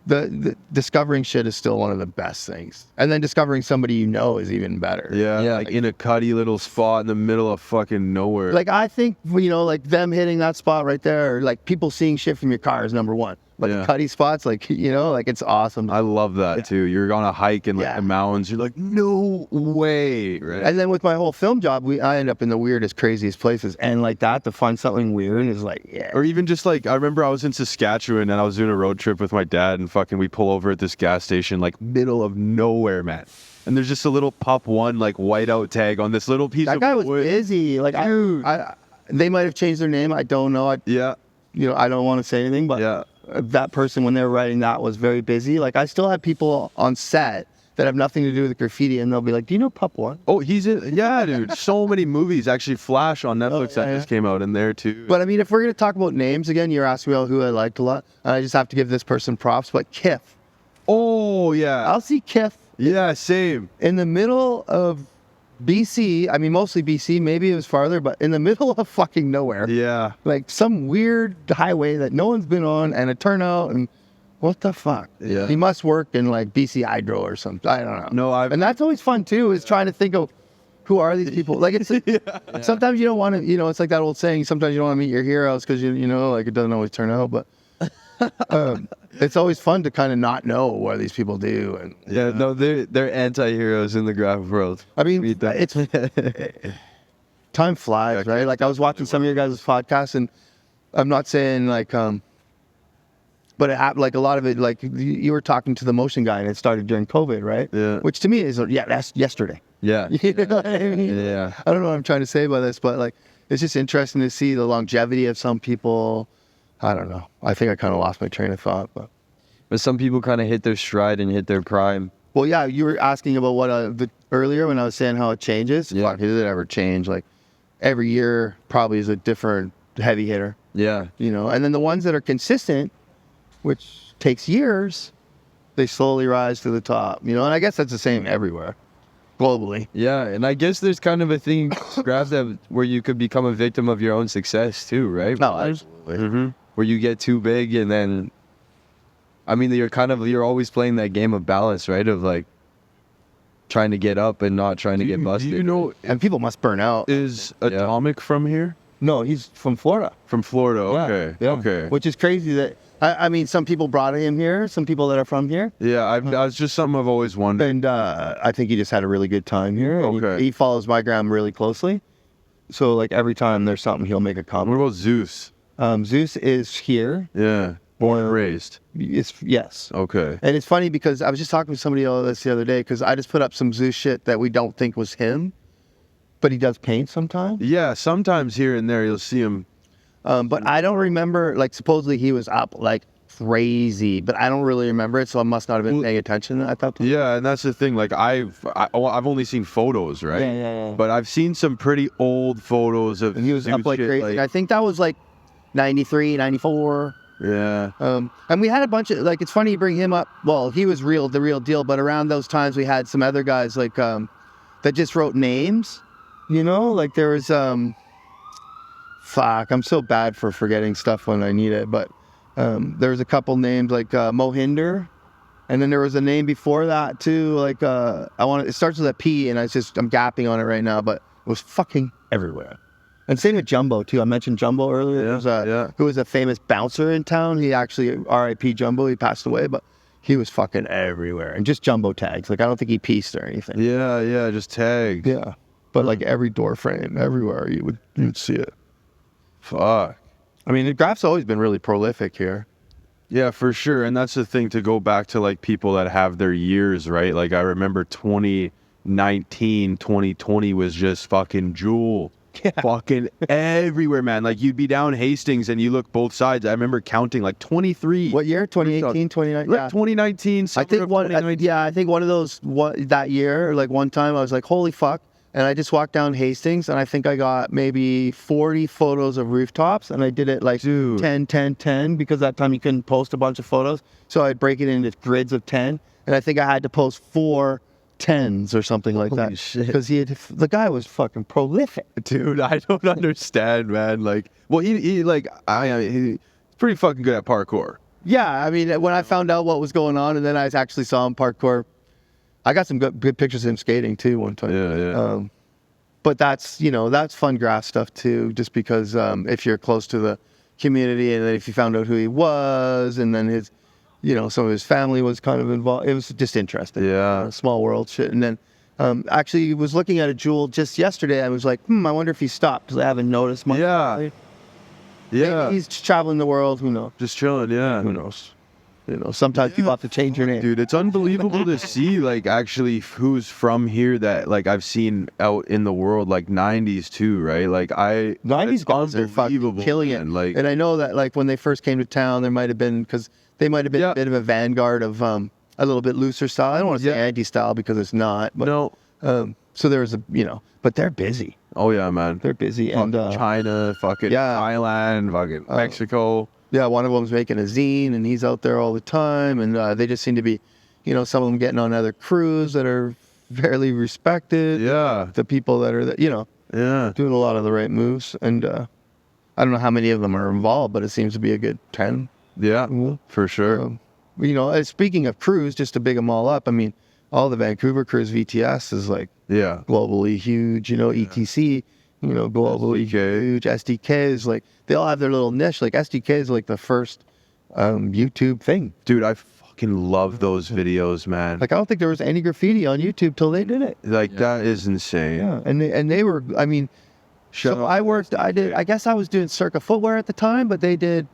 the discovering shit is still one of the best things. And then discovering somebody you know is even better. Yeah, like in a cuddy little spot in the middle of fucking nowhere. Like, I think, you know, like them hitting that spot right there, or like people seeing shit from your car is number one. But the cuddy spots, like, you know, like, it's awesome. I love that too. You're on a hike in like the mountains. You're like, no way, right? And then with my whole film job, I end up in the weirdest, craziest places. And like that, to find something weird is like, yeah. Or even just like, I remember I was in Saskatchewan and I was doing a road trip with my dad, and fucking we pull over at this gas station, like middle of nowhere, man. And there's just a little Pup One like whiteout tag on this little piece of wood. That guy was busy. Like, Dude. They might have changed their name. I don't know. Yeah. You know, I don't want to say anything, but that person, when they were writing that, was very busy. Like, I still have people on set that have nothing to do with graffiti, and they'll be like, "Do you know Pup One?" Oh, he's in. Yeah, dude. So many movies actually. Flash on Netflix that just came out in there too. But I mean, if we're gonna talk about names again, you're asking me who I liked a lot, and I just have to give this person props. But Kiff, Oh yeah. I'll see Kiff. Yeah, same. In the middle of BC, I mean, mostly BC, maybe it was farther, but in the middle of fucking nowhere. Yeah. Like some weird highway that no one's been on, and a turnout, and what the fuck? Yeah. He must work in like BC Hydro or something. I don't know. No, And that's always fun too, is trying to think of who are these people. Like, it's sometimes you don't want to, you know, it's like that old saying, sometimes you don't want to meet your heroes because you know, like, it doesn't always turn out, but it's always fun to kind of not know what these people do. And no, they're anti-heroes in the graphic world. I mean, Read that. it's time flies, right? Like, I was watching some of your guys' podcasts, and I'm not saying like, but like a lot of it, like you were talking to the motion guy, and it started during COVID, right? Yeah. Which to me is, that's yesterday. Yeah. You know what I mean? Yeah. I don't know what I'm trying to say by this, but like, it's just interesting to see the longevity of some people. I don't know. I think I kind of lost my train of thought, But some people kind of hit their stride and hit their prime. well, yeah, you were asking about what earlier when I was saying how it changes. Yeah. Fuck, did it ever change? Like, every year probably is a different heavy hitter, Yeah. you know. And then the ones that are consistent, which takes years, they slowly rise to the top, you know. And I guess that's the same everywhere, globally. Yeah, and I guess there's kind of a thing graph that where you could become a victim of your own success too, right? No, absolutely. Where you get too big and then, I mean, you're always playing that game of balance, right? Of like trying to get up and not trying to get busted. Do you know, And people must burn out. is Atomic from here? No, he's from Florida. From Florida. Okay. Yeah. Okay. Which is crazy that, I mean, some people brought him here, some people that are from here. Yeah, that's just something I've always wondered. And I think he just had a really good time here. And Okay. he follows my gram really closely. So, like, every time there's something, he'll make a What comment. about Zeus? Zeus is here. Yeah. Born and raised. Yes. Okay. And it's funny because I was just talking to somebody else the other day, because I just put up some Zeus shit that we don't think was him, but he does paint sometimes. Yeah, sometimes here and there you'll see him. But I don't remember, like, supposedly he was up like crazy, but I don't really remember it, so I must not have been paying attention at that time. Yeah, and that's the thing. Like I've only seen photos, right? Yeah. But I've seen some pretty old photos of. And he was up like shit, crazy. I think that was like 93, 94. Yeah. And we had a bunch of, like, it's funny you bring him up. Well, he was the real deal, but around those times we had some other guys like that just wrote names, you know, like there was fuck, I'm so bad for forgetting stuff when I need it, but there was a couple names like Mohinder, and then there was a name before that too, like it starts with a P, and I'm gapping on it right now, but it was fucking everywhere. And same with Jumbo too. I mentioned Jumbo earlier. Who was a famous bouncer in town. He actually, R.I.P. Jumbo, he passed away, but he was fucking everywhere. And just Jumbo tags. Like, I don't think he pieced or anything. Yeah, just tags. Yeah. But like every door frame, everywhere you'd see it. Fuck. I mean, the graph's always been really prolific here. Yeah, for sure. And that's the thing, to go back to like people that have their years, right? Like I remember 2019, 2020 was just fucking Jewel. Yeah. Fucking everywhere, man. Like you'd be down Hastings and you look both sides. I remember counting like 23. What year? 2018, 2019? Like 2019. I think I think one of those that year, like one time I was like, holy fuck. And I just walked down Hastings and I think I got maybe 40 photos of rooftops, and I did it like 10, 10, 10, because that time you couldn't post a bunch of photos. So I'd break it into grids of 10. And I think I had to post 4 10s or something like that, because the guy was fucking prolific, dude. I don't understand, man. Like, well, he's pretty fucking good at parkour. Yeah, I mean, when I found out what was going on, and then I actually saw him parkour, I got some good pictures of him skating too one time. Yeah. But that's fun graph stuff too, just because if you're close to the community, and then if you found out who he was, and then his, some of his family was kind of involved. It was just interesting. Yeah. Small world shit. And then actually was looking at a Jewel just yesterday. I was like, I wonder if he stopped, because I haven't noticed much. Yeah. Maybe he's traveling the world. Who knows? Just chilling. Yeah. Who knows? Sometimes people have to change your name. Dude, it's unbelievable to see, like, actually who's from here that, like, I've seen out in the world, like, 90s too, right? Like, 90s guys are fucking killing it. Like, and I know that, like, when they first came to town, there might have been, because they might have been a bit of a vanguard of a little bit looser style. I don't want to say anti-style, because it's not. But, no. So there's but they're busy. Oh, yeah, man. They're busy. Fucking and China, fucking Thailand, fucking Mexico. Yeah, one of them's making a zine, and he's out there all the time. And they just seem to be, some of them getting on other crews that are fairly respected. Yeah. The people that are, doing a lot of the right moves. And I don't know how many of them are involved, but it seems to be a good 10. Yeah, for sure. Speaking of crews, just to big them all up, I mean, all the Vancouver crews, VTS is like globally huge, ETC, globally huge. SDK is like, they all have their little niche. Like SDK is like the first YouTube thing. Dude, I fucking love those videos, man. Like, I don't think there was any graffiti on YouTube till they did it. Like, that is insane. Yeah, and they were, I mean, I guess I was doing Circa Footwear at the time, but they did,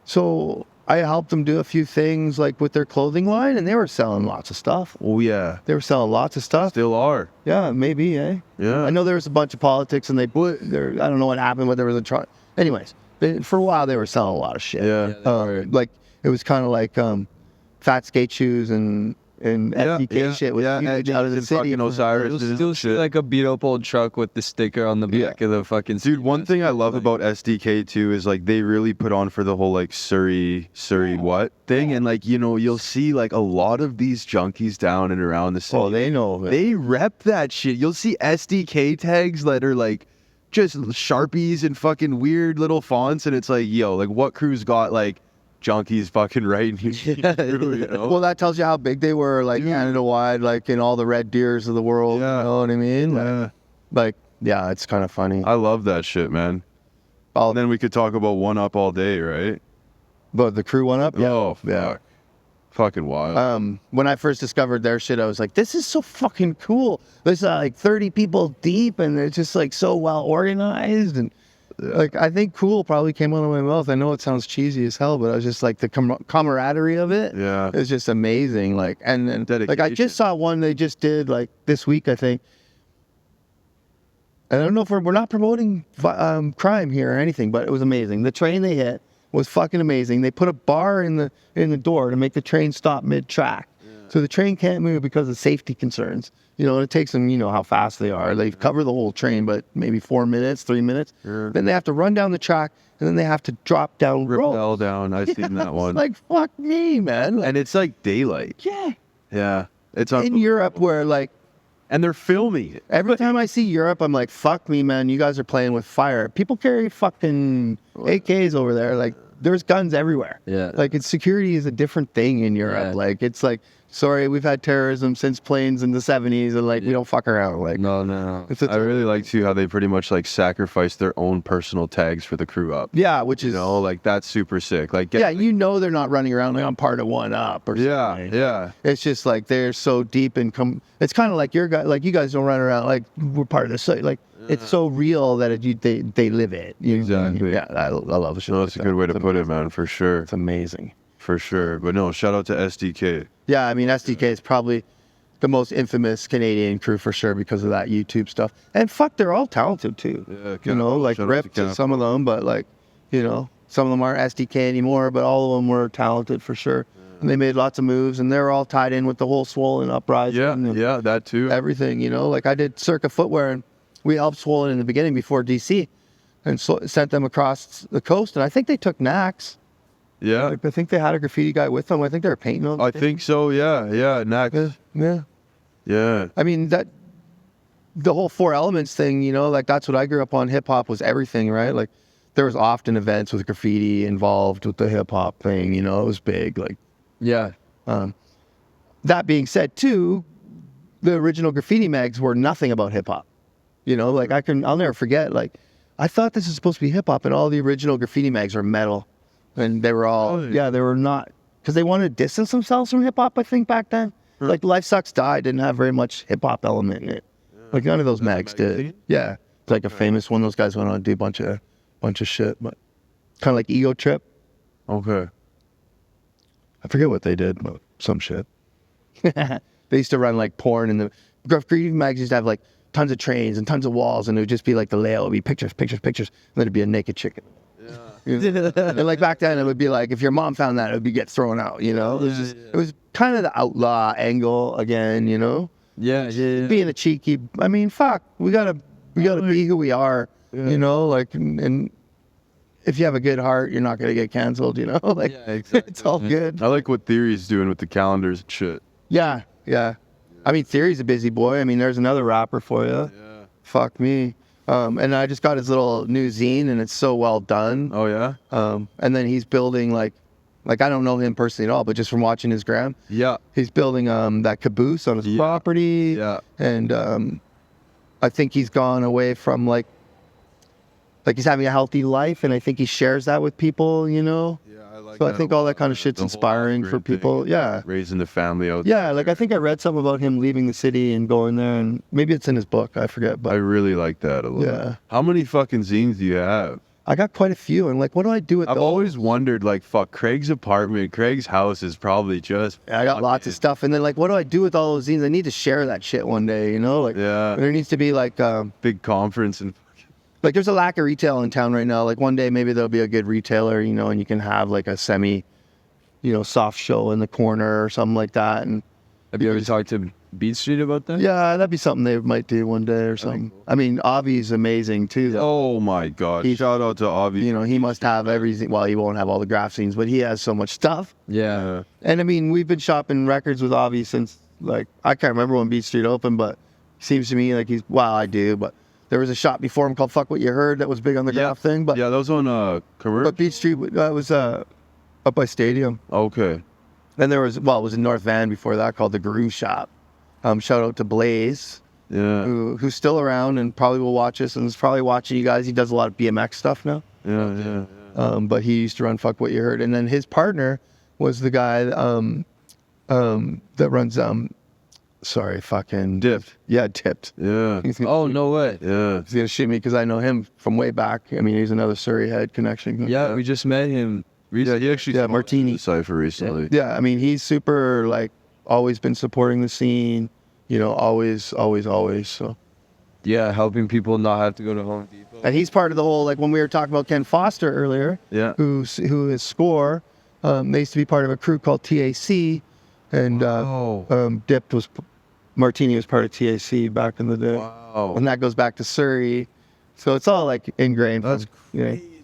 so I helped them do a few things like with their clothing line, and they were selling lots of stuff. Oh, yeah. They were selling lots of stuff. Still are. Yeah, maybe, eh? Yeah. I know there was a bunch of politics, and I don't know what happened, but there was a trial. Anyways, for a while, they were selling a lot of shit. Yeah. Like, it was kind of like fat skate shoes and SDK shit was huge out of the city. Fucking Osiris. You'll still see like a beat up old truck with the sticker on the back of the fucking. Dude, one thing I love about SDK too is like they really put on for the whole like Surrey what thing, and like you'll see like a lot of these junkies down and around the city. Oh, they know it. They rep that shit. You'll see SDK tags that are like just Sharpies and fucking weird little fonts, and it's like, yo, like what crew's got like junkies fucking writing Well, that tells you how big they were, like Canada wide, like in all the Red Deers of the world. You know what I mean? It's kind of funny. I love that shit, man. Then we could talk about One Up all day, right? But the crew One Up? Yeah. Oh, fuck. Fucking wild. When I first discovered their shit, I was like, this is so fucking cool. There's like 30 people deep, and it's just like so well organized, and like, I think cool probably came out of my mouth. I know it sounds cheesy as hell, but I was just like, the camaraderie of it is just amazing. Like, and then like I just saw one they just did like this week, I think. And I don't know if we're not promoting crime here or anything, but it was amazing. The train they hit was fucking amazing. They put a bar in the door to make the train stop mid-track. So the train can't move because of safety concerns. You know, it takes them, you know how fast they are. They cover the whole train, but maybe 4 minutes, 3 minutes. Sure. Then they have to run down the track, and then they have to drop down Rappel ropes. down. I've seen that one. Like, fuck me, man. Like, And it's like daylight. yeah. Yeah. It's In Europe, where like, and they're filming it. every time I see Europe, I'm like, fuck me, man. You guys are playing with fire. People carry fucking AKs over there. Like, there's guns everywhere. Yeah. Like, security is a different thing in Europe. Yeah. Like, it's like, sorry, we've had terrorism since planes in the 70s, and like, we don't fuck around. Like, No. I really like too how they pretty much like sacrifice their own personal tags for the crew up. yeah, which is, You know, like that's super sick. Like, yeah, you know, they're not running around like I'm part of one up or something. yeah. It's just like they're so deep and it's kind of like your guy, like you guys don't run around like we're part of the site. Like it's so real that they live it. Exactly. Yeah, I love the shit. No, like that's a that. good way to It's put it, amazing. man, for sure. It's amazing. For sure. But no, shout out to SDK. Yeah, I mean SDK is probably the most infamous Canadian crew for sure because of that YouTube stuff. And fuck, they're all talented too. Yeah, you know, like shout out to ripped to Cap. some of them, but like, you know, some of them aren't SDK anymore, but all of them were talented for sure. And they made lots of moves, and they're all tied in with the whole Swollen uprising. Yeah, and yeah, that too. everything, you know. Like I did Circa Footwear, and we helped Swollen in the beginning before DC, and so sent them across the coast. And I think they took Nax. Yeah. Like, I think they had a graffiti guy with them. I think they were painting them. I think so, yeah. Next. Yeah. Yeah. I mean that the whole Four Elements thing, you know, like that's what I grew up on. Hip hop was everything, right? Like there was often events with graffiti involved with the hip hop thing. You know, it was big. Like Yeah. that being said, too, the original graffiti mags were nothing about hip hop. You know, like I'll never forget. Like I thought this was supposed to be hip hop, and all the original graffiti mags were metal, and they were all Really? they were not because they wanted to distance themselves from hip hop. I think back then, like Life Sucks Die didn't have very much hip hop element in it. Like none of those mags did. magazine? Yeah, it's like a famous one. Those guys went on to do a bunch of shit, but kind of like Ego Trip. Okay. I forget what they did, but some shit. They used to run like porn, and the graffiti mags used to have like tons of trains and tons of walls, and it would just be like the layout would be pictures, and then it'd be a naked chicken. Yeah. And like back then, it would be like if your mom found that, it would get thrown out. You know, it was kind of the outlaw angle again. You know, Yeah. being a cheeky. I mean, fuck, we gotta be who we are. Yeah. You know, like and if you have a good heart, you're not gonna get canceled. You know, like Yeah, exactly. it's all good. I like what Theory's doing with the calendars and shit. Yeah. I mean, Theory's a busy boy. I mean, there's another rapper for you. Yeah. Fuck me. And I just got his little new zine, and it's so well done. Oh yeah? And then he's building like I don't know him personally at all, but just from watching his gram, Yeah. he's building that caboose on his Yeah. property. Yeah. And I think he's gone away from like he's having a healthy life, and I think he shares that with people. You know. Yeah, I like So I think all that kind of shit's The whole inspiring for off-grid thing, people. Yeah. Raising the family out. Yeah, like I think I read something about him leaving the city and going there, and maybe it's in his book. I forget, I but really like that a lot. Yeah. How many fucking zines do you have? I got quite a few. And like, what do I do with I've those? always wondered, like, fuck, Craig's house is probably just. I got lots of stuff, and then like, what do I do with all those zines? I need to share that shit one day, you know? Like, Yeah. there needs to be like Big conference and. there's a lack of retail in town right now. Like one day maybe there'll be a good retailer, you know, and you can have like a semi, you know, soft show in the corner or something like that. And Have you ever talked to Beat Street about that? yeah, that'd be something they might do one day or something. I mean, Avi's amazing too. Though. Oh my God! He's- Shout out to Avi. You know, he must have everything. Well, he won't have all the graph scenes, but he has so much stuff. Yeah. And I mean, we've been shopping records with Avi since like I can't remember when Beat Street opened, but seems to me like I do, but there was a shop before him called Fuck What You Heard that was big on the graph thing, but Yeah, that was on commercial. but Beat Street was up by Stadium. Okay. Then there was it was in North Van before that called the Groove Shop. Shout out to Blaze, Yeah. who's still around and probably will watch us and is probably watching you guys. He does a lot of BMX stuff now. Yeah. But he used to run Fuck What You Heard, and then his partner was the guy that runs Dipped. Tipped. Yeah. He's gonna, Oh, no way. Yeah. he's gonna shoot me because I know him from way back. I mean, he's another Surrey head connection. Yeah, we just met him Yeah, recently. he actually Yeah, sponsored Martini. the Cypher recently. Yeah, I mean, he's super like always been supporting the scene. You know, always. So Yeah, helping people not have to go to Home Depot. And he's part of the whole, like when we were talking about Ken Foster earlier, Yeah. who is Score. They used to be part of a crew called TAC, and Martini was part of TAC back in the day. Wow. And that goes back to Surrey. So it's all like ingrained. That's crazy.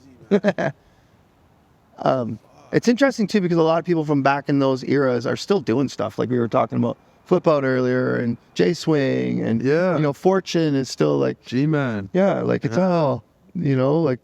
It's interesting too because a lot of people from back in those eras are still doing stuff. Like we were talking about Flip Out earlier and J Swing and Fortune is still like G-Man. Yeah, like it's all like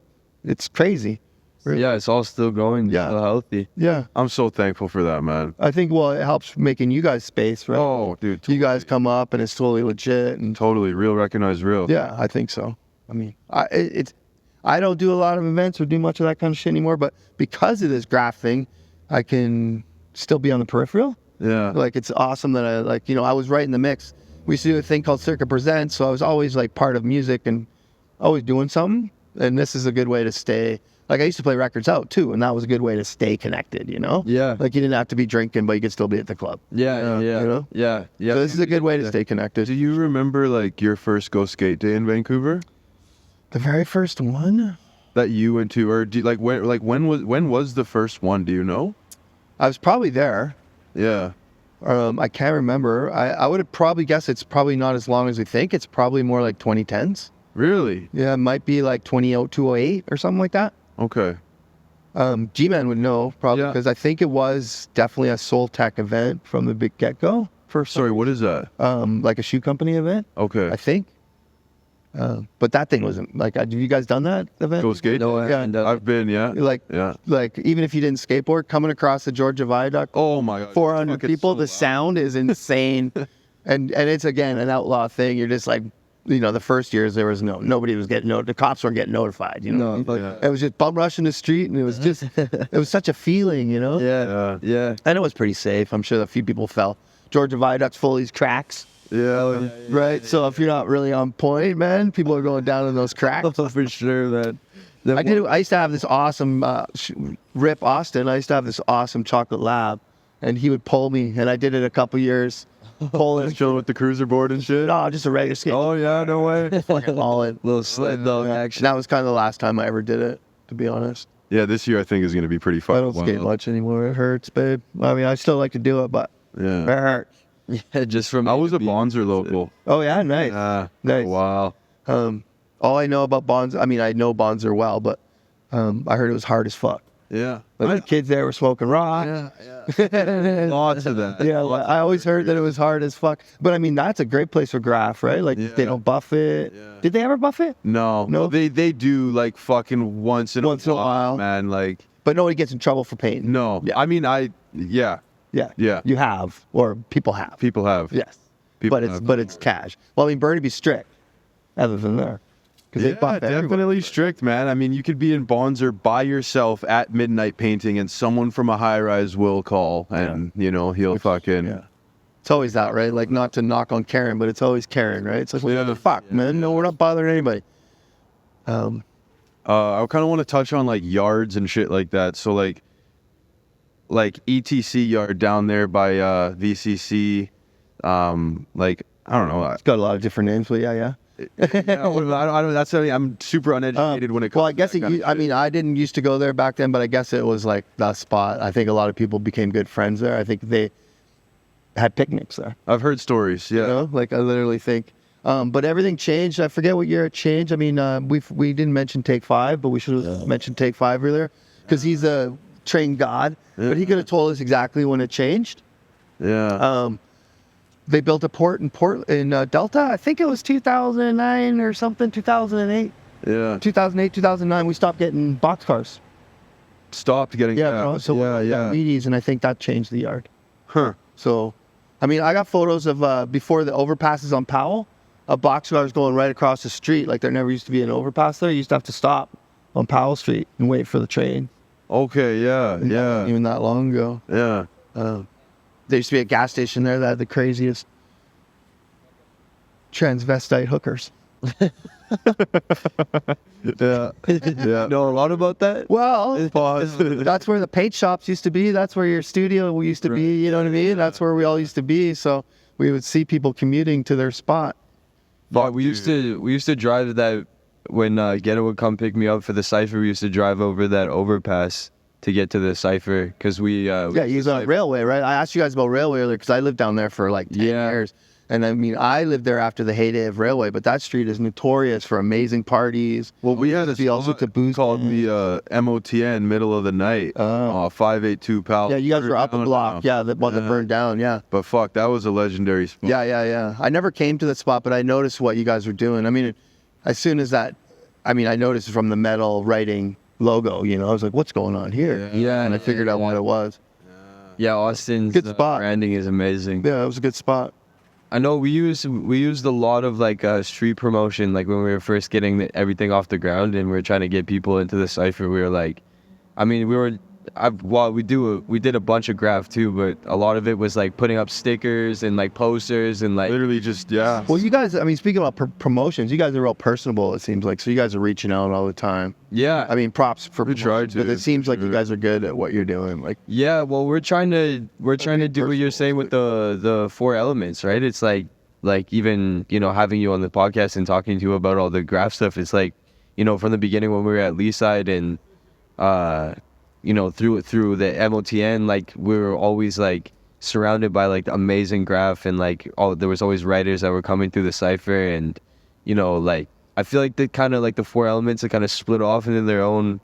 it's crazy. Really. Yeah, it's all still going. Yeah. Still healthy. Yeah. I'm so thankful for that, man. I think it helps making you guys space, right? Oh, dude. You guys come up and it's totally legit and Totally. Real recognized real. yeah, I think so. I mean, I don't do a lot of events or do much of that kind of shit anymore, but because of this graph thing, I can still be on the peripheral. Yeah. Like it's awesome that I was right in the mix. We used to do a thing called Circuit Presents, so I was always like part of music and always doing something. And this is a good way to stay. Like I used to play records out too, and that was a good way to stay connected, Yeah. Like you didn't have to be drinking, but you could still be at the club. Yeah. Yeah. So this is a good way to stay connected. Do you remember like your first Go Skate Day in Vancouver The very first one? that you went to, or when was the first one? Do you know? I was probably there. Yeah. I can't remember. I would have probably guessed it's probably not as long as we think. It's probably more like 2010s. Really? Yeah, it might be like 208 or something like that. Okay. G-Man would know probably Yeah. because I think it was definitely a Soul Tech event from the big get-go. Sorry, what is that? Like a shoe company event, Okay. I think. But that thing wasn't like. Have you guys done that event? Go Skate? No, I Yeah. haven't done I've been, yeah. Like, Yeah. like even if you didn't skateboard, coming across the Georgia Viaduct, Oh my God. 400 Fuck, it's people, so the loud. sound is insane, and it's again an outlaw thing. You're just like, the first years there was nobody was getting the cops weren't getting notified. No, fuck Yeah. It was just bum rushing the street, and it was just it was such a feeling, Yeah. Yeah. And it was pretty safe. I'm sure a few people fell. Georgia Viaduct's full of these cracks. Yeah. Right, so if you're not really on point, man, people are going down in those cracks. For sure, man. I used to have this awesome Rip Austin. I used to have this awesome chocolate lab, and he would pull me, and I did it a couple years, pulling. Just chilling with the cruiser board and shit. No, just a regular skate. Oh yeah, no way. All in. Little sled dog And action. that was kind of the last time I ever did it, to be honest. Yeah, this year I think is gonna be pretty fun. I don't skate much anymore. It hurts, babe. I mean, I still like to do it, but it Yeah. hurts. Yeah, just from I was a Bonzer local. Oh yeah, nice. Nice. Wow. All I know about Bonds, I mean, I know Bonzer well, but I heard it was hard as fuck. Yeah. Like the kids there were smoking rock. Yeah. Lots of that. Yeah, I always heard that it was hard as fuck. But I mean, that's a great place for graph, right? Like they don't buff it. Yeah. Did they ever buff it? No. No? They do like fucking once in a while, man. Like But nobody gets in trouble for painting. no. Yeah. I mean yeah. Yeah. Yeah. You have, or people have. People have. Yes. People But it's cash. Well, I mean, Birdie be strict. Other than there, because they buff everyone. definitely strict, man. I mean, you could be in Bonzer by yourself at midnight painting, and someone from a high rise will call, and he'll fucking. Yeah. It's always that, right? Like, not to knock on Karen, but it's always Karen, right? It's like, what Yeah. the fuck, man? No, we're not bothering anybody. I kind of want to touch on like yards and shit like that. So like ETC yard down there by VCC, like I don't know. It's got a lot of different names, but yeah. I don't. That's something I'm super uneducated when it comes. Well, I guess to that kind of I mean, I didn't used to go there back then, but I guess it was like the spot. I think a lot of people became good friends there. I think they had picnics there. I've heard stories. Yeah. Like I literally think. But everything changed. I forget what year it changed. I mean, we didn't mention Take 5, but we should have mentioned Take 5 earlier because he's a trained god. Yeah. But he could have told us exactly when it changed. Yeah. They built a port in Delta. I think it was 2009 or something. 2008. Yeah. 2008, 2009. We stopped getting boxcars. Stopped getting. Bro. So yeah. Wheaties, and I think that changed the yard. Huh. So, I mean, I got photos of before the overpasses on Powell, of boxcars going right across the street. Like there never used to be an overpass there. You used to have to stop on Powell Street and wait for the train. Okay. Yeah. Yeah. Even that long ago. Yeah. There used to be a gas station there that had the craziest transvestite hookers. Yeah. Yeah. Know a lot about that? Well, that's where the paint shops used to be. That's where your studio used to be. You know what I mean? That's where we all used to be. So we would see people commuting to their spot. Yeah, we used to drive that when Ghetto would come pick me up for the cypher. We used to drive over that overpass to get to the cypher because we Yeah, you was on a railway, right? I asked you guys about railway earlier because I lived down there for like 10 years. And I mean, I lived there after the heyday of railway, but that street is notorious for amazing parties. Well, we had a also to boost called the MOTN, middle of the night, 582 Pal. Yeah, you guys were up a block. Yeah, the one that burned down. Yeah. But fuck, that was a legendary spot. Yeah. I never came to the spot, but I noticed what you guys were doing. I mean, as soon as that, I noticed from the metal writing logo, I was like, what's going on here? Yeah. And I figured out what it was. Yeah, Austin's good spot. Branding is amazing. Yeah, it was a good spot. I know we used a lot of like street promotion, like when we were first getting everything off the ground and we were trying to get people into the cypher. We were like, we did a bunch of graph too, but a lot of it was like putting up stickers and like posters and like literally just Well, you guys, speaking about promotions, you guys are real personable. It seems like so you guys are reaching out all the time. Yeah, props for we tried to. But it seems like you guys are good at what you're doing. Like yeah, well, we're trying to do what you're saying with the four elements, right? It's like even having you on the podcast and talking to you about all the graph stuff. It's like from the beginning when we were at Leaside and through the MOTN, like we were always like surrounded by like amazing graph and like there was always writers that were coming through the cypher and like I feel like the kind of like the four elements are kind of split off into their own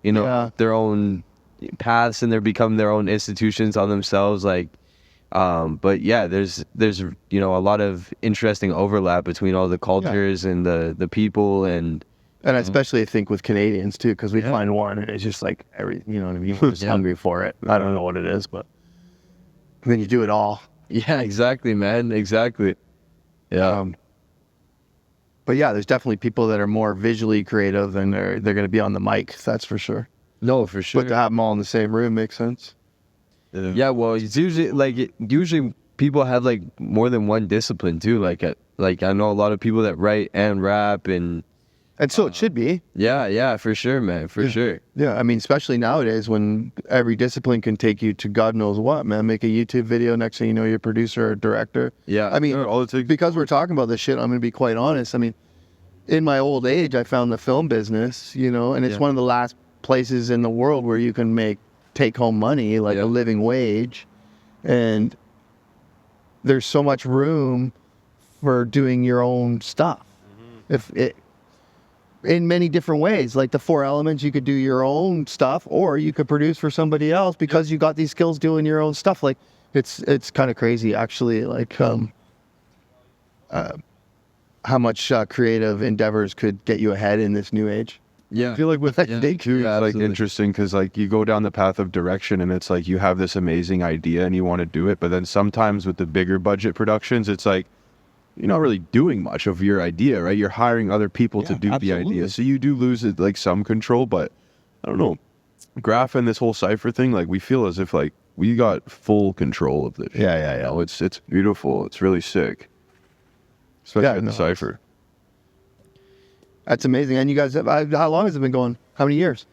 their own paths and they're becoming their own institutions on themselves like but yeah there's a lot of interesting overlap between all the cultures and the people and I especially think with Canadians too, because we find one and it's just like we're just hungry for it. I don't know what it is, but then you do it all. Yeah, exactly, man. Exactly. Yeah. But yeah, there's definitely people that are more visually creative and they're going to be on the mic. That's for sure. No, for sure. But to have them all in the same room makes sense. Yeah. Well, it's usually people have like more than one discipline too. Like I know a lot of people that write and rap and so it should be. Yeah, for sure, man, for sure. Yeah, especially nowadays when every discipline can take you to God knows what, man. Make a YouTube video, next thing you know, you're a producer or director. Yeah. Because we're talking about this shit, I'm going to be quite honest. In my old age, I found the film business, and it's one of the last places in the world where you can take home money, like a living wage. And there's so much room for doing your own stuff. In many different ways, like the four elements, you could do your own stuff or you could produce for somebody else because you got these skills doing your own stuff. Like it's kind of crazy actually, like how much creative endeavors could get you ahead in this new age. Yeah, I feel like with too, it's like interesting because like you go down the path of direction and it's like you have this amazing idea and you want to do it, but then sometimes with the bigger budget productions, it's like you're not really doing much of your idea, right? You're hiring other people to do the idea. So you do lose like some control, but I don't know. Graph and this whole cypher thing, like we feel as if like we got full control of this. Yeah. It's beautiful. It's really sick. Especially in the cypher. That's amazing. And you guys, how long has it been going? How many years?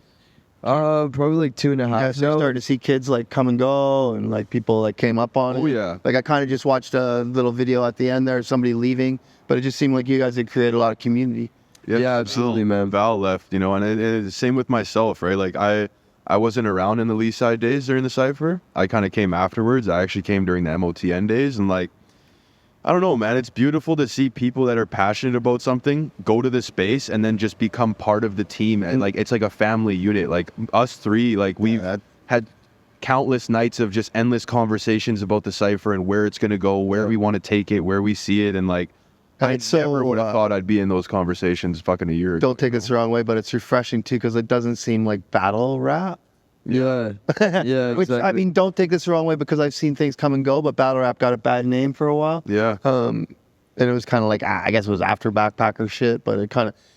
Probably like 2.5. Yeah, so you started to see kids like come and go and like people like came up on it. Oh yeah. Like I kind of just watched a little video at the end there, somebody leaving, but it just seemed like you guys had created a lot of community. Yeah, absolutely, man. Val left, and it's same with myself, right? Like I wasn't around in the Leaside days during the cypher. I kind of came afterwards. I actually came during the MOTN days and like, I don't know, man. It's beautiful to see people that are passionate about something go to the space and then just become part of the team. And like, it's like a family unit. Like us three, like we've had countless nights of just endless conversations about the cypher and where it's going to go, where we want to take it, where we see it. And like, I never would have thought I'd be in those conversations fucking a year ago. Don't take this the wrong way, but it's refreshing too because it doesn't seem like battle rap. Yeah. Yeah, Which, exactly. don't take this the wrong way because I've seen things come and go, but battle rap got a bad name for a while. Yeah. And it was kind of like, I guess it was after backpacker shit, but it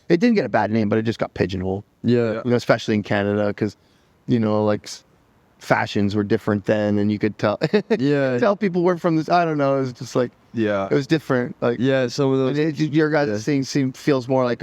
didn't get a bad name, but it just got pigeonholed. Yeah. Especially in Canada because, like fashions were different then and you could tell. Yeah. Tell people we're from this. I don't know. It was just like, it was different. Like, yeah, some of those. your guys' thing feels more like,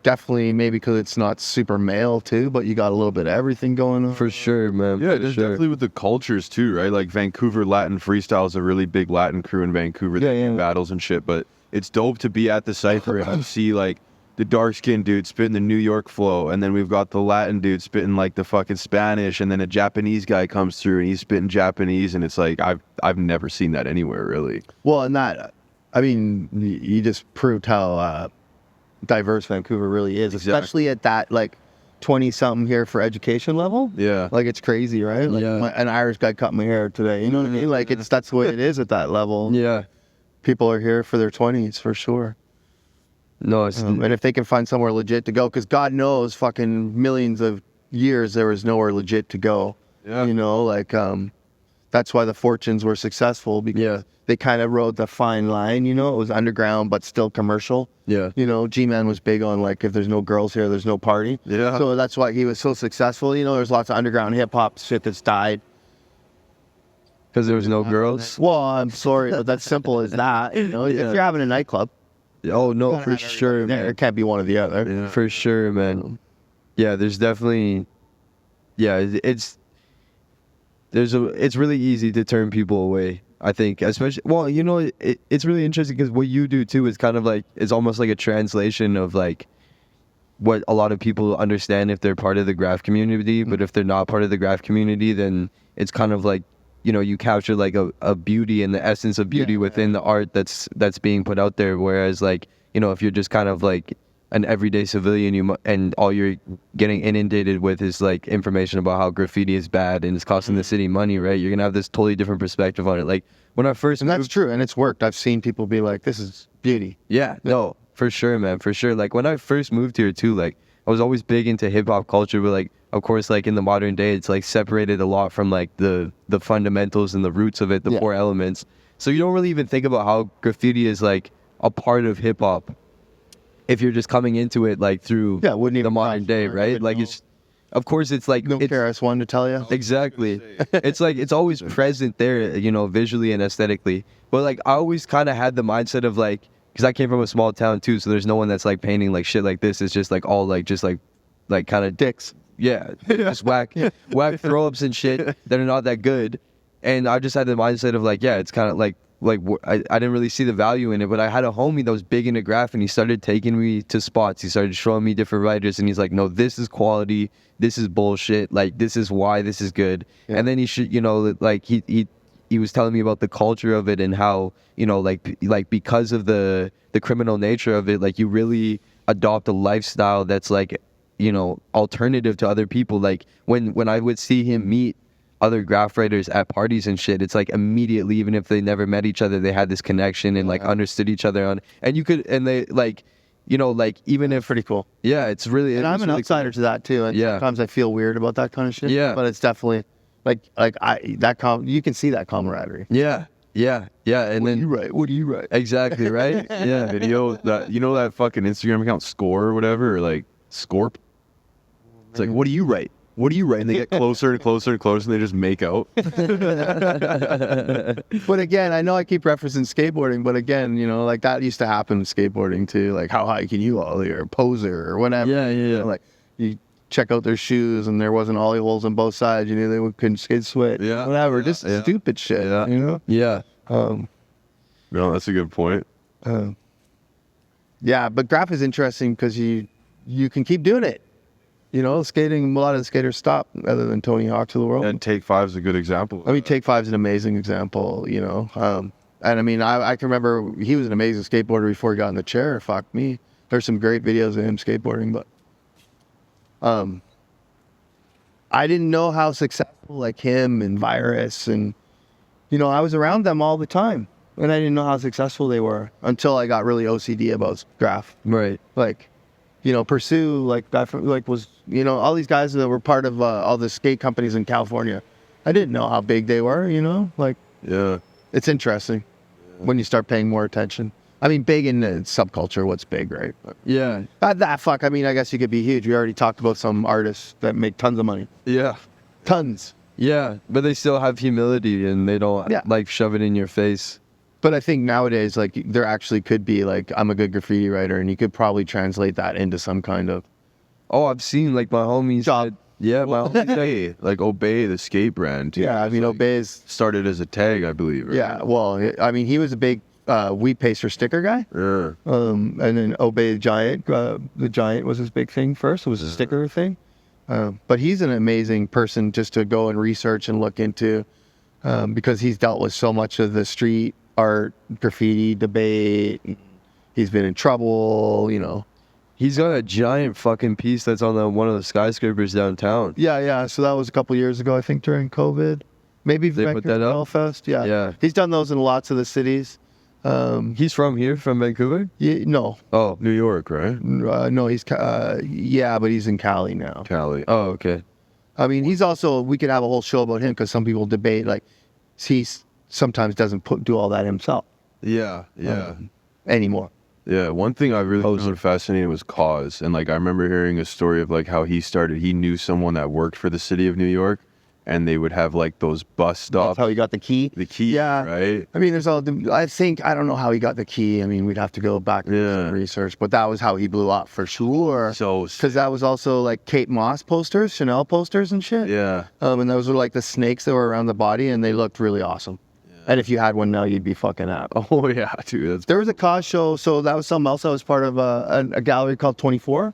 definitely maybe because it's not super male too, but you got a little bit of everything going on. For sure, man. Yeah, for there's sure. definitely with the cultures too, right? Like Vancouver Latin Freestyle is a really big Latin crew in Vancouver. Yeah, They do yeah. battles and shit, but it's dope to be at the cypher and see like the dark skinned dude spitting the New York flow, and then we've got the Latin dude spitting like the fucking Spanish, and then a Japanese guy comes through and he's spitting Japanese, and it's like I've never seen that anywhere really. Well, and that, I mean, you just proved how diverse Vancouver really is, Exactly. especially at that like 20-something here for education level. Yeah. Like it's crazy, right? Like Yeah. an Irish guy cut my hair today. You know what I mean? Like that's the way it is at that level. Yeah. People are here for their 20s for sure. No, it's And if they can find somewhere legit to go, because God knows, fucking millions of years there was nowhere legit to go. Yeah. You know, like that's why the Fortunes were successful, because Yeah. they kind of rode the fine line. You know, it was underground but still commercial. yeah. You know, G-Man was big on like, if there's no girls here, there's no party. Yeah. So that's why he was so successful. You know, there's lots of underground hip hop shit that's died. Because there was no girls. Well, I'm sorry, but that's simple as that. You know, Yeah. if you're having a nightclub, Oh no, gotta for have sure, everybody there. man. It can't be one or the other. Yeah. For sure, man. Yeah, there's definitely. Yeah, it's really easy to turn people away. I think, especially, well, you know, it's really interesting because what you do too is kind of like, it's almost like a translation of like what a lot of people understand if they're part of the graph community, but if they're not part of the graph community, then it's kind of like, you know, you capture like a beauty and the essence of beauty within the art that's being put out there. Whereas like, you know, if you're just kind of like an everyday civilian, and all you're getting inundated with is like information about how graffiti is bad and it's costing the city money, right? You're gonna have this totally different perspective on it. Like when I first And that's moved, true, and it's worked. I've seen people be like, "This is beauty." yeah, no, for sure, man, for sure. Like when I first moved here too, like I was always big into hip hop culture, but like of course, like in the modern day, it's like separated a lot from like the fundamentals and the roots of it, the Yeah. four elements. So you don't really even think about how graffiti is like a part of hip hop if you're just coming into it like through Yeah, wouldn't the even modern cross day, your mind, right? wouldn't Like know. it's, of course, it's like No it's, KRS-One to tell you. exactly. It's like it's always present there, you know, visually and aesthetically. But like I always kind of had the mindset of like, because I came from a small town too, so there's no one that's like painting like shit like this. It's just like all like just like kind of Dicks. yeah, just whack throw ups and shit that are not that good. And I just had the mindset of like, yeah, it's kind of like I didn't really see the value in it, but I had a homie that was big into graph, and he started taking me to spots. He started showing me different writers, and he's like, no, this is quality, this is bullshit, like this is why this is good. Yeah. And then he should, you know, like he was telling me about the culture of it and how, you know, like because of the criminal nature of it, like you really adopt a lifestyle that's like, you know, alternative to other people. Like when I would see him meet other graph writers at parties and shit, it's like immediately, even if they never met each other, they had this connection and like understood each other on, and you could, and they like, you know, like even if, Pretty cool. yeah, it's really, And I'm an really outsider to that too. And Yeah. sometimes I feel weird about that kind of shit. Yeah. But it's definitely you can see that camaraderie. yeah, and then write? What do you write? exactly right, yeah, Video that, you know, that fucking Instagram account Score or whatever, or like Scorp. It's like, what do you write? What do you write? And they get closer and closer and closer, and they just make out. But again, I know I keep referencing skateboarding, but again, you know, like that used to happen with skateboarding too. Like, how high can you ollie, or poser or whatever. Yeah. You know, like you check out their shoes and there wasn't ollie holes on both sides. You knew they couldn't skid switch. Yeah, Whatever. yeah, Just yeah. stupid shit. Yeah. You know. yeah, No, that's a good point. Yeah, but graph is interesting because you can keep doing it. You know, skating, a lot of the skaters stop, other than Tony Hawk's of the world. And Take 5 is a good example. I mean, Take 5's an amazing example, you know. And I mean, I can remember he was an amazing skateboarder before he got in the chair. Fuck me. There's some great videos of him skateboarding, but I didn't know how successful like him and Virus and, you know, I was around them all the time. And I didn't know how successful they were until I got really OCD about graph. right, Like, you know, Pursue, like was, you know, all these guys that were part of all the skate companies in California. I didn't know how big they were, you know, like Yeah. it's interesting when you start paying more attention. I mean, big in the subculture, what's big, right? But yeah, I mean, I guess you could be huge. We already talked about some artists that make tons of money. yeah. Tons. Yeah, but they still have humility and they don't Yeah. like shove it in your face. But I think nowadays, like, there actually could be, like, I'm a good graffiti writer, and you could probably translate that into some kind of Oh, I've seen like my homies. job. Yeah, my homies. Obey, like Obey, the skate brand. Too. Yeah, I mean, Obey's. Started as a tag, I believe. Right? Yeah, well, I mean, he was a big wheat paster sticker guy. Yeah. And then Obey the Giant. The Giant was his big thing first. It was a sticker thing. But he's an amazing person just to go and research and look into because he's dealt with so much of the street art, graffiti debate. He's been in trouble, you know. He's got a giant fucking piece that's on one of the skyscrapers downtown. Yeah. So that was a couple years ago, I think, during COVID. Maybe They put that up? Belfast. Yeah. Yeah. He's done those in lots of the cities. He's from here, from Vancouver? No, Oh, New York, right? no, he's yeah, but he's in Cali now. Cali. oh, okay. I mean, he's also. We could have a whole show about him because some people debate like he sometimes doesn't do all that himself Yeah. anymore. Yeah, one thing I really found fascinating was Cause. And like I remember hearing a story of like how he knew someone that worked for the city of New York and they would have like those bus stops. That's how he got the key. The key, Yeah. right? I mean, I don't know how he got the key. I mean, we'd have to go back and do some research, but that was how he blew up for sure. So Because that was also like Kate Moss posters, Chanel posters and shit. yeah. And those were like the snakes that were around the body and they looked really awesome. And if you had one now, you'd be fucking out. Oh yeah, dude. That's There was a Cause show, so that was something else. I was part of a gallery called 24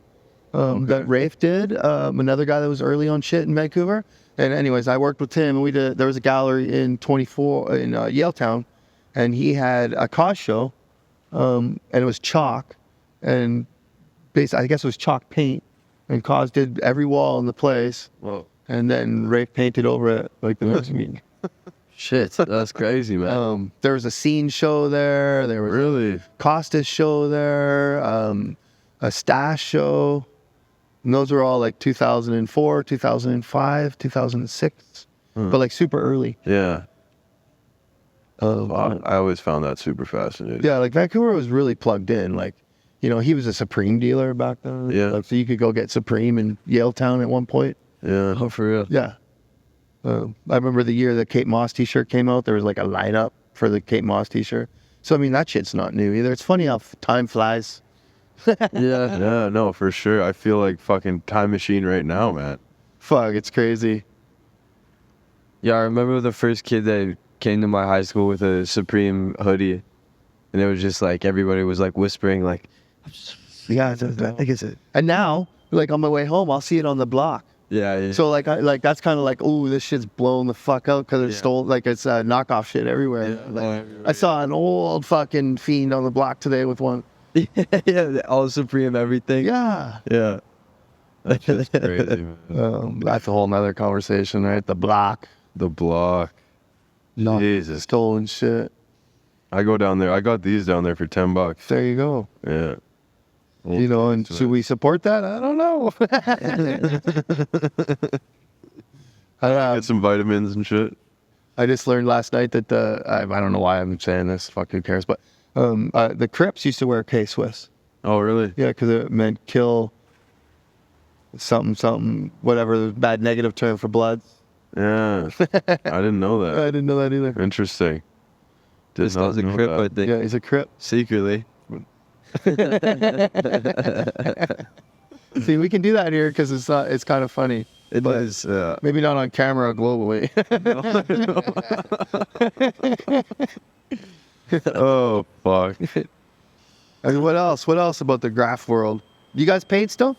that Rafe did. Another guy that was early on shit in Vancouver. And anyways, I worked with him, and there was a gallery in 24 in Yaletown, and he had a Cause show, and it was chalk, and basically, I guess it was chalk paint, and Cause did every wall in the place, Whoa. and then Rafe painted over it like the next week. Shit, that's crazy, man. There was a scene show there. There was Really? Costas show there, a Stash show. And those were all like 2004, 2005, 2006, but like super early. Yeah. I always found that super fascinating. Yeah, like Vancouver was really plugged in. Like, you know, he was a Supreme dealer back then. Yeah. Like, so you could go get Supreme in Yaletown at one point. Yeah. Oh, for real? Yeah. I remember the year the Kate Moss t-shirt came out, there was like a lineup for the Kate Moss t-shirt. So, I mean, that shit's not new either. It's funny how time flies. Yeah. Yeah, no, for sure. I feel like fucking time machine right now, man. Fuck, it's crazy. Yeah, I remember the first kid that came to my high school with a Supreme hoodie. And it was just like, everybody was like whispering like, Yeah, I think it's it. And now, like on my way home, I'll see it on the block. yeah. So like, that's kind of like, oh, this shit's blown the fuck out because it's stole, like it's knockoff shit everywhere. Yeah, Like, I saw an old fucking fiend on the block today with one. yeah, all Supreme everything. Yeah. Yeah. That's just crazy, man. That's a whole nother conversation, right? The block. The block. Not Jesus. stolen shit. I go down there. I got these down there for $10. There you go. Yeah. You know, and should we support that? I don't know. Get some vitamins and shit. I just learned last night that I don't know why I'm saying this. Fuck, who cares? But the Crips used to wear K-Swiss. Oh, really? Yeah, because it meant kill something, whatever the bad negative term for Bloods. Yeah. I didn't know I that. didn't know that either. Interesting. Did This not guy's a know Crip, that. I think. Yeah, he's a Crip. Secretly. See, we can do that here because it's kind of funny. It is. Maybe not on camera globally. Oh, fuck. I mean, what else? What else about the graph world? You guys paint still?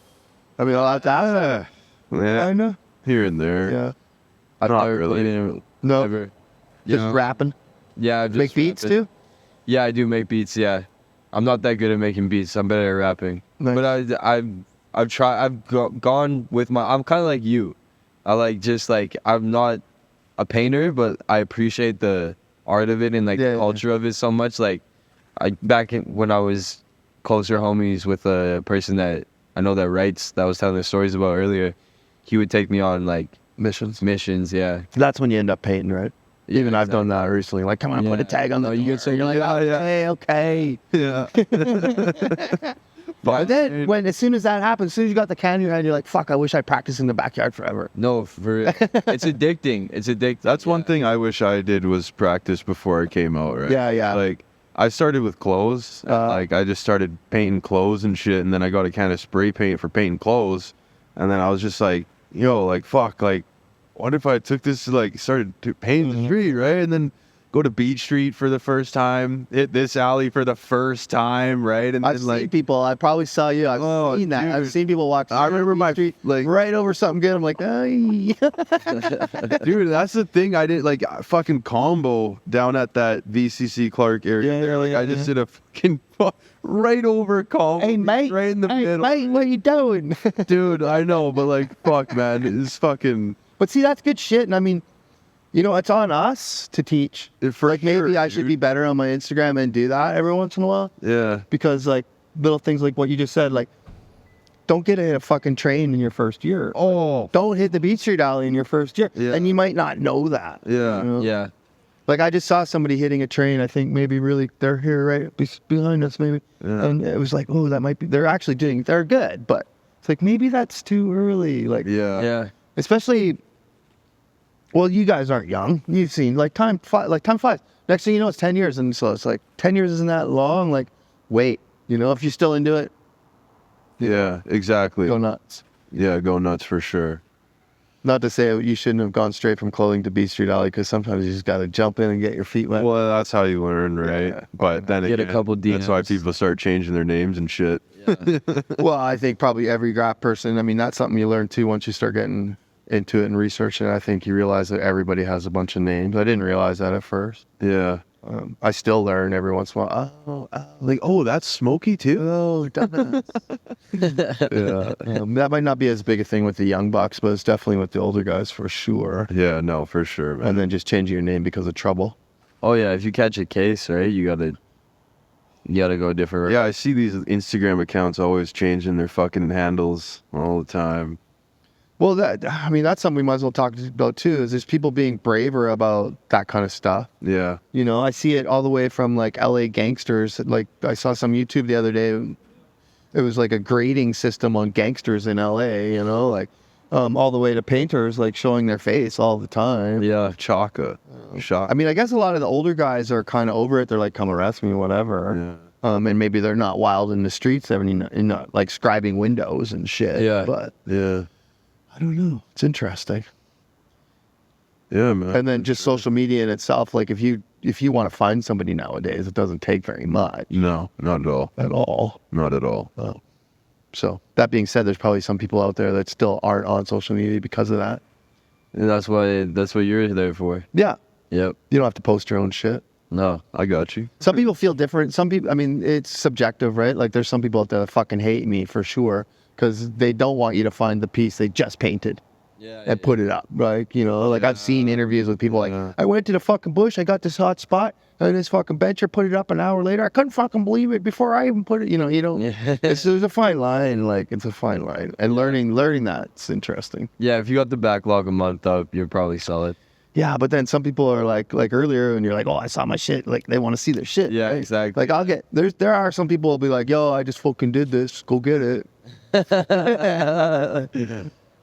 I mean, I'll have to ask. Yeah. Kinda. Here and there. Yeah. Not really. No. Ever. Just rapping. Yeah. I just Make beats rapping. too. Yeah, I do make beats. Yeah, I'm not that good at making beats. I'm better at rapping. Nice. But I've tried. Gone with my. I'm kind of like you. I like just like I'm not a painter, but I appreciate the art of it and like the culture of it so much. Like when I was closer homies with a person that I know that writes, that I was telling the stories about earlier, he would take me on like missions. Yeah. That's when you end up painting, right? Yeah, Even I've exactly. done that recently. Like, come on, put a tag on the No, you door. get so You're like, yeah, okay, okay. yeah. And then as soon as that happens, as soon as you got the can in your hand, you're like, fuck, I wish I practiced in the backyard forever. No, it's addicting. It's addicting. That's one thing I wish I did was practice before I came out, right? Yeah. Like, I started with clothes. Like, I just started painting clothes and shit, and then I got a can of spray paint for painting clothes, and then I was just like, yo, like, fuck, like, what if I took this, like, started to paint the street, right? And then go to Beach Street for the first time, hit this alley for the first time, right? And I've then, like, seen people. I probably saw you. I've seen that. dude. I've seen people walk. I remember my street, like right over something good. I'm like, ay. dude, that's the thing. I did like a fucking combo down at that VCC Clark area. Yeah, Like, I just did a fucking right over combo. Hey mate, right in the middle. mate, what you doing? Dude, I know, but like, fuck, man, it's fucking. But see, that's good shit. And I mean, you know, it's on us to teach. For Like maybe sure, I should dude. be better on my Instagram and do that every once in a while. Yeah. Because like little things like what you just said, like don't get in a fucking train in your first year. Oh. Don't hit the Beach Street alley in your first year. Yeah. And you might not know that. Yeah. you know? Yeah. Like I just saw somebody hitting a train. I think maybe really they're here right behind us maybe. Yeah. And it was like, oh, that might be. They're good, but it's like maybe that's too early. Like Yeah. Yeah. especially. Well, you guys aren't young. You've seen like time flies. Next thing you know, it's 10 years, and so it's like 10 years isn't that long. Like, wait, you know, if you're still into it, Yeah. Exactly. go nuts. Yeah. Go nuts for sure. Not to say you shouldn't have gone straight from clothing to Beach Street Alley, because sometimes you just got to jump in and get your feet wet. Well, that's how you learn, right? Yeah. But then Get a again, couple that's why DMs. people start changing their names and shit. Well, I think probably every graph person, I mean, that's something you learn too once you start getting into it and researching. I think you realize that everybody has a bunch of names. I didn't realize that at first. Yeah. I still learn every once in a while. Like, oh, that's Smokey too. Oh, dumbass. Yeah. That might not be as big a thing with the young bucks, but it's definitely with the older guys for sure. Yeah. No, for sure, man. And then just changing your name because of trouble. Oh yeah. If you catch a case, right, you gotta go different. Yeah, I see these Instagram accounts always changing their fucking handles all the time. Well, that's something we might as well talk about too, is there's people being braver about that kind of stuff. Yeah. You know, I see it all the way from like LA gangsters. Like I saw some YouTube the other day. It was like a grading system on gangsters in LA, you know, like all the way to painters like showing their face all the time. Yeah. Chaka. Shock. I mean, I guess a lot of the older guys are kind of over it. They're like, come arrest me, whatever. Yeah. And maybe they're not wild in the streets, not like scribing windows and shit. Yeah. But Yeah. I don't know. It's interesting. Yeah, man. And then just social media in itself, like if you want to find somebody nowadays, it doesn't take very much No, not at all. at all. Not at all. So that being said, there's probably some people out there that still aren't on social media because of that. And that's what you're there for. Yeah. Yep. You don't have to post your own shit. No. I got you. Some people feel different. Some people, I mean, it's subjective, right? Like there's some people out there that fucking hate me for sure because they don't want you to find the piece they just painted Yeah. and put it up, right? You know, like I've seen interviews with people like, Yeah. I went to the fucking bush, I got this hot spot, and this fucking bencher put it up an hour later. I couldn't fucking believe it before I even put it, you know, Yeah. there's a fine line, like it's a fine line. And learning that's interesting. Yeah. If you got the backlog a month up, you're probably solid. Yeah, but then some people are like earlier, and you're like, oh, I saw my shit. Like they want to see their shit. Yeah, right? exactly. Like there are some people will be like, yo, I just fucking did this. Go get it.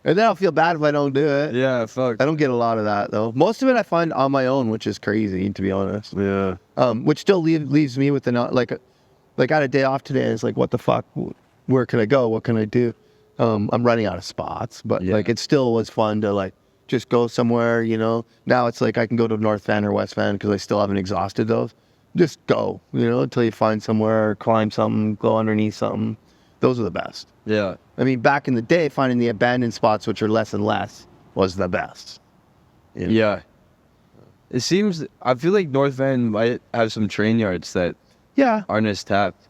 And then I'll feel bad if I don't do it. Yeah. Fuck. I don't get a lot of that though. Most of it I find on my own, which is crazy to be honest. Yeah. Which still leaves me with the like I had a day off today. And it's like, what the fuck? Where can I go? What can I do? I'm running out of spots, but Yeah. like it still was fun to like just go somewhere. You know, now it's like I can go to North Van or West Van because I still haven't exhausted those. Just go, you know, until you find somewhere, climb something, go underneath something. Those are the best. Yeah. I mean, back in the day, finding the abandoned spots, which are less and less, was the best. You know? Yeah. It seems. I feel like North Van might have some train yards that Yeah, aren't as tapped.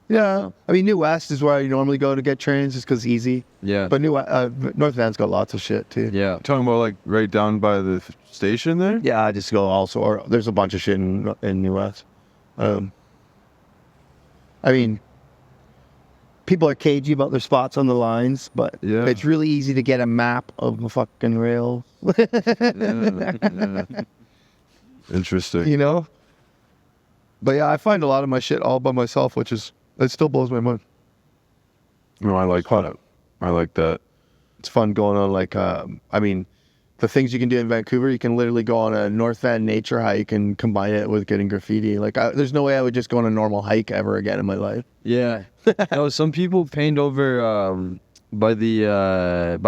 yeah. I mean, New West is where I normally go to get trains just because it's easy. Yeah. But North Van's got lots of shit too. Yeah. Talking about like right down by the station there? Yeah, I just go also, or there's a bunch of shit in New West. I mean, people are cagey about their spots on the lines, but Yeah. it's really easy to get a map of the fucking rail. Yeah. Interesting. You know? But yeah, I find a lot of my shit all by myself, it still blows my mind. No, I like that. I like that. It's fun going on like I mean, the things you can do in Vancouver, you can literally go on a North Van nature hike. You can combine it with getting graffiti. Like there's no way I would just go on a normal hike ever again in my life. Yeah. No, some people paint over by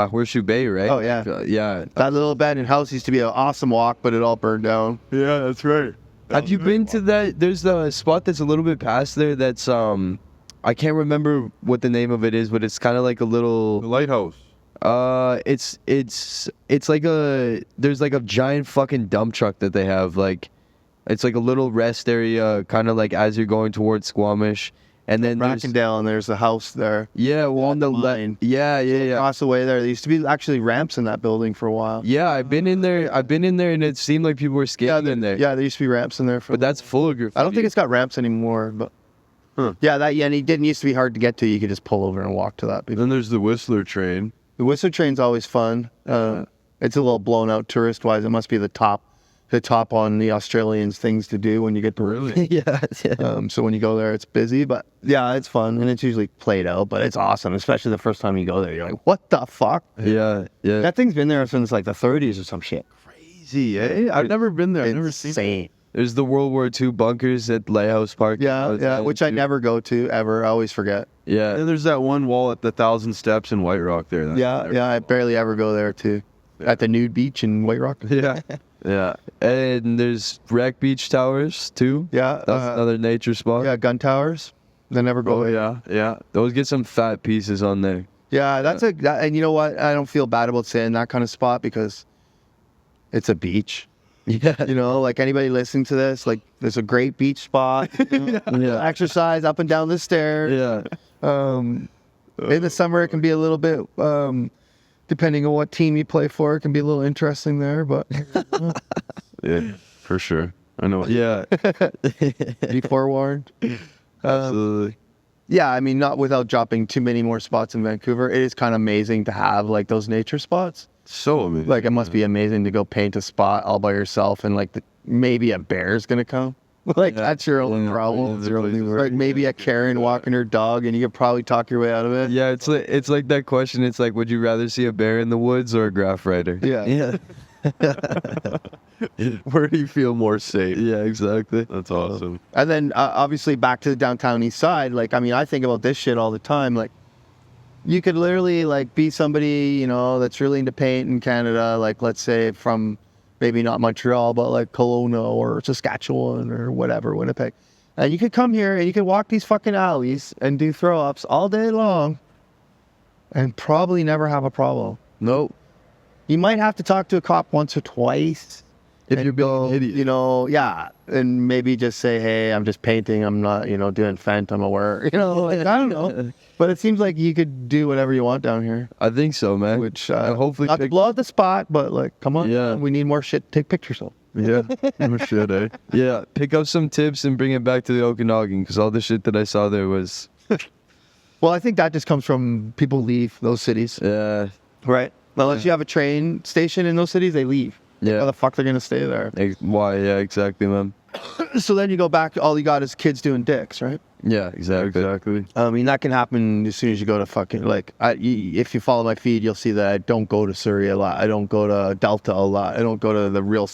Horseshoe Bay, right? Oh, yeah. Yeah. That little abandoned house used to be an awesome walk, but it all burned down. Yeah, that's right. Have you been to that? There's a spot that's a little bit past there that's I can't remember what the name of it is, but it's kind of like a The little lighthouse. it's like there's like a giant fucking dump truck that they have, like it's like a little rest area kind of like as you're going towards Squamish, and then there's Brackendale, and there's a house there. yeah, well on the line. left, yeah. Across the way there used to be actually ramps in that building for a while. Yeah, I've been in there, and it seemed like people were skating in there. Yeah, there used to be ramps in there for. But that's full of graffiti. I don't think it's got ramps anymore, but yeah, and it didn't used to be hard to get to. You could just pull over and walk to that. Then there's the Whistler train. The Whistler train's always fun. It's a little blown out tourist wise. It must be the top on the Australians' things to do when you get to Really? yeah. So when you go there, it's busy, but yeah, it's fun and it's usually played out. But it's awesome, especially the first time you go there. You're like, what the fuck? Yeah. That thing's been there since like the 30s or some shit. Crazy, eh? I've never been there. I've never seen it. Insane. There's the World War II bunkers at Lighthouse Park. Yeah, which I never go to ever. I always forget. Yeah. And there's that one wall at the 1,000 Steps in White Rock there. Yeah, I barely ever go there too. At the nude beach in White Rock. Yeah. Yeah. And there's Wreck Beach Towers too. Yeah, That's another nature spot. yeah, gun towers. They never go Oh, there. yeah. Those get some fat pieces on there. Yeah, and you know what? I don't feel bad about saying that kind of spot because it's a beach. Yeah. You know, like anybody listening to this, like there's a great beach spot. You know, Yeah. exercise up and down the stairs. Yeah. In the summer, it can be a little bit, depending on what team you play for, it can be a little interesting there. But Yeah, for sure. I know. Yeah. be forewarned. Absolutely. Yeah, I mean, not without dropping too many more spots in Vancouver. It is kind of amazing to have like those nature spots. So amazing. Like it must be amazing to go paint a spot all by yourself and like maybe a bear's gonna come. Like that's your only problem. That's your only Like maybe a Karen walking her dog and you could probably talk your way out of it. Yeah, it's like that question. It's like, would you rather see a bear in the woods or a graph rider? Yeah. Yeah. Where do you feel more safe? Yeah, exactly. That's awesome. And then obviously back to the downtown east side. Like, I mean, I think about this shit all the time. Like you could literally like be somebody, you know, that's really into paint in Canada. Like let's say from maybe not Montreal, but like Kelowna or Saskatchewan or whatever, Winnipeg. And you could come here and you could walk these fucking alleys and do throw ups all day long and probably never have a problem. Nope. You might have to talk to a cop once or twice. If you're being an idiot. You know, yeah. And maybe just say, hey, I'm just painting. I'm not, you know, doing Fent. I'm aware. You know, like, I don't know. But it seems like you could do whatever you want down here. I think so, man. Which, And hopefully not to blow out the spot, but like, come on. Yeah. We need more shit to take pictures of. Yeah. No shit, eh? Yeah, pick up some tips and bring it back to the Okanagan, because all the shit that I saw there was, Well, I think that just comes from people leave those cities. Right. Unless you have a train station in those cities, they leave. How yeah. the fuck they're going to stay there? Why? Yeah, exactly, man. So then you go back, all you got is kids doing dicks, right? Yeah, exactly. Exactly. I mean, that can happen as soon as you go to fucking, like, if you follow my feed, you'll see that I don't go to Surrey a lot. I don't go to Delta a lot. I don't go to the real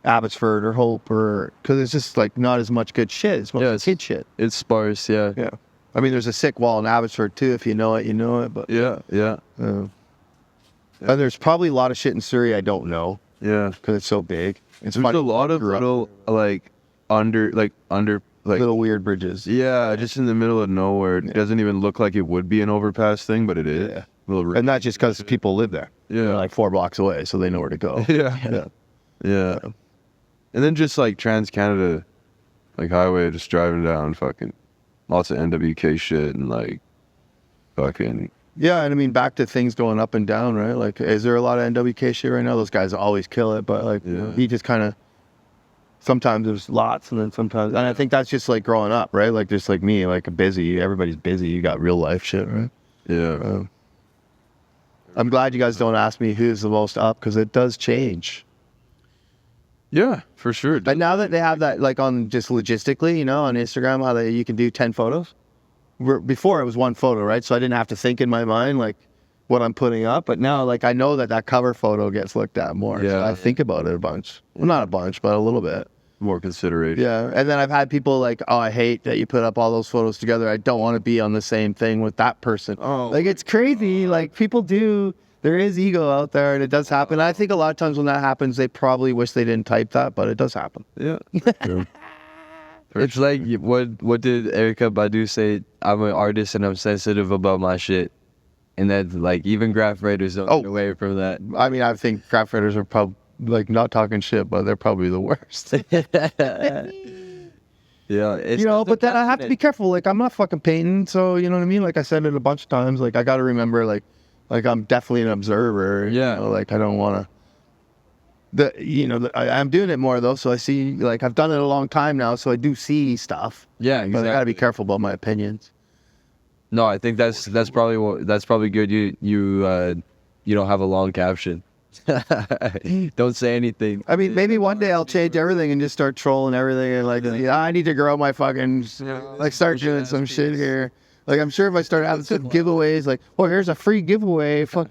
Abbotsford or Hope because it's just, like, not as much good shit. It's mostly kid shit. It's sparse, yeah. Yeah. I mean, there's a sick wall in Abbotsford, too. If you know it, you know it. But Yeah. and there's probably a lot of shit in Surrey I don't know Yeah. because it's so big. It's There's funny. a lot of little under little weird bridges. yeah, just in the middle of nowhere. It doesn't even look like it would be an overpass thing, but it is. Yeah. Little And not just because people live there. Yeah. They're like 4 blocks away, so they know where to go. Yeah. Yeah. And then just like Trans-Canada, like highway, just driving down, fucking lots of NWK shit and like fucking. Yeah, and I mean, back to things going up and down, right? Like, is there a lot of NWK shit right now? Those guys always kill it, but like, he just kind of, sometimes there's lots, and then sometimes, and I think that's just like growing up, right? Like, just like me, like everybody's busy. You got real life shit, right? Yeah. I'm glad you guys don't ask me who's the most up, because it does change. Yeah, for sure. But now that they have that, like, on just logistically, you know, on Instagram, how you can do 10 photos. before it was one photo, right? So I didn't have to think in my mind like what I'm putting up. But now, like, I know that cover photo gets looked at more. Yeah. So I think about it a bunch. Well, not a bunch, but a little bit. More consideration. Yeah. And then I've had people like, oh, I hate that you put up all those photos together. I don't want to be on the same thing with that person. Oh, Like, it's crazy. Like, people do. There is ego out there, and it does happen. I think a lot of times when that happens, they probably wish they didn't type that, but it does happen. Yeah. True. It's like what did Erykah Badu say? I'm an artist and I'm sensitive about my shit, and that like even graph writers don't get away from that. I mean, I think graph writers are probably like not talking shit, but they're probably the worst. Yeah, it's You know, but then I have to be careful. Like, I'm not fucking painting, so you know what I mean. Like I said it a bunch of times. Like I got to remember, like I'm definitely an observer. Yeah. You know, like I don't want to. I'm doing it more though, so I see. Like I've done it a long time now, so I do see stuff. Yeah, But exactly. I got to be careful about my opinions. No, I think that's probably good. You don't have a long caption. Don't say anything. I mean, maybe one day I'll change everything and just start trolling everything and like, yeah, I need to grow my fucking, like start doing some shit here. Like, I'm sure if I start having some giveaways, like, oh, here's a free giveaway. Fuck.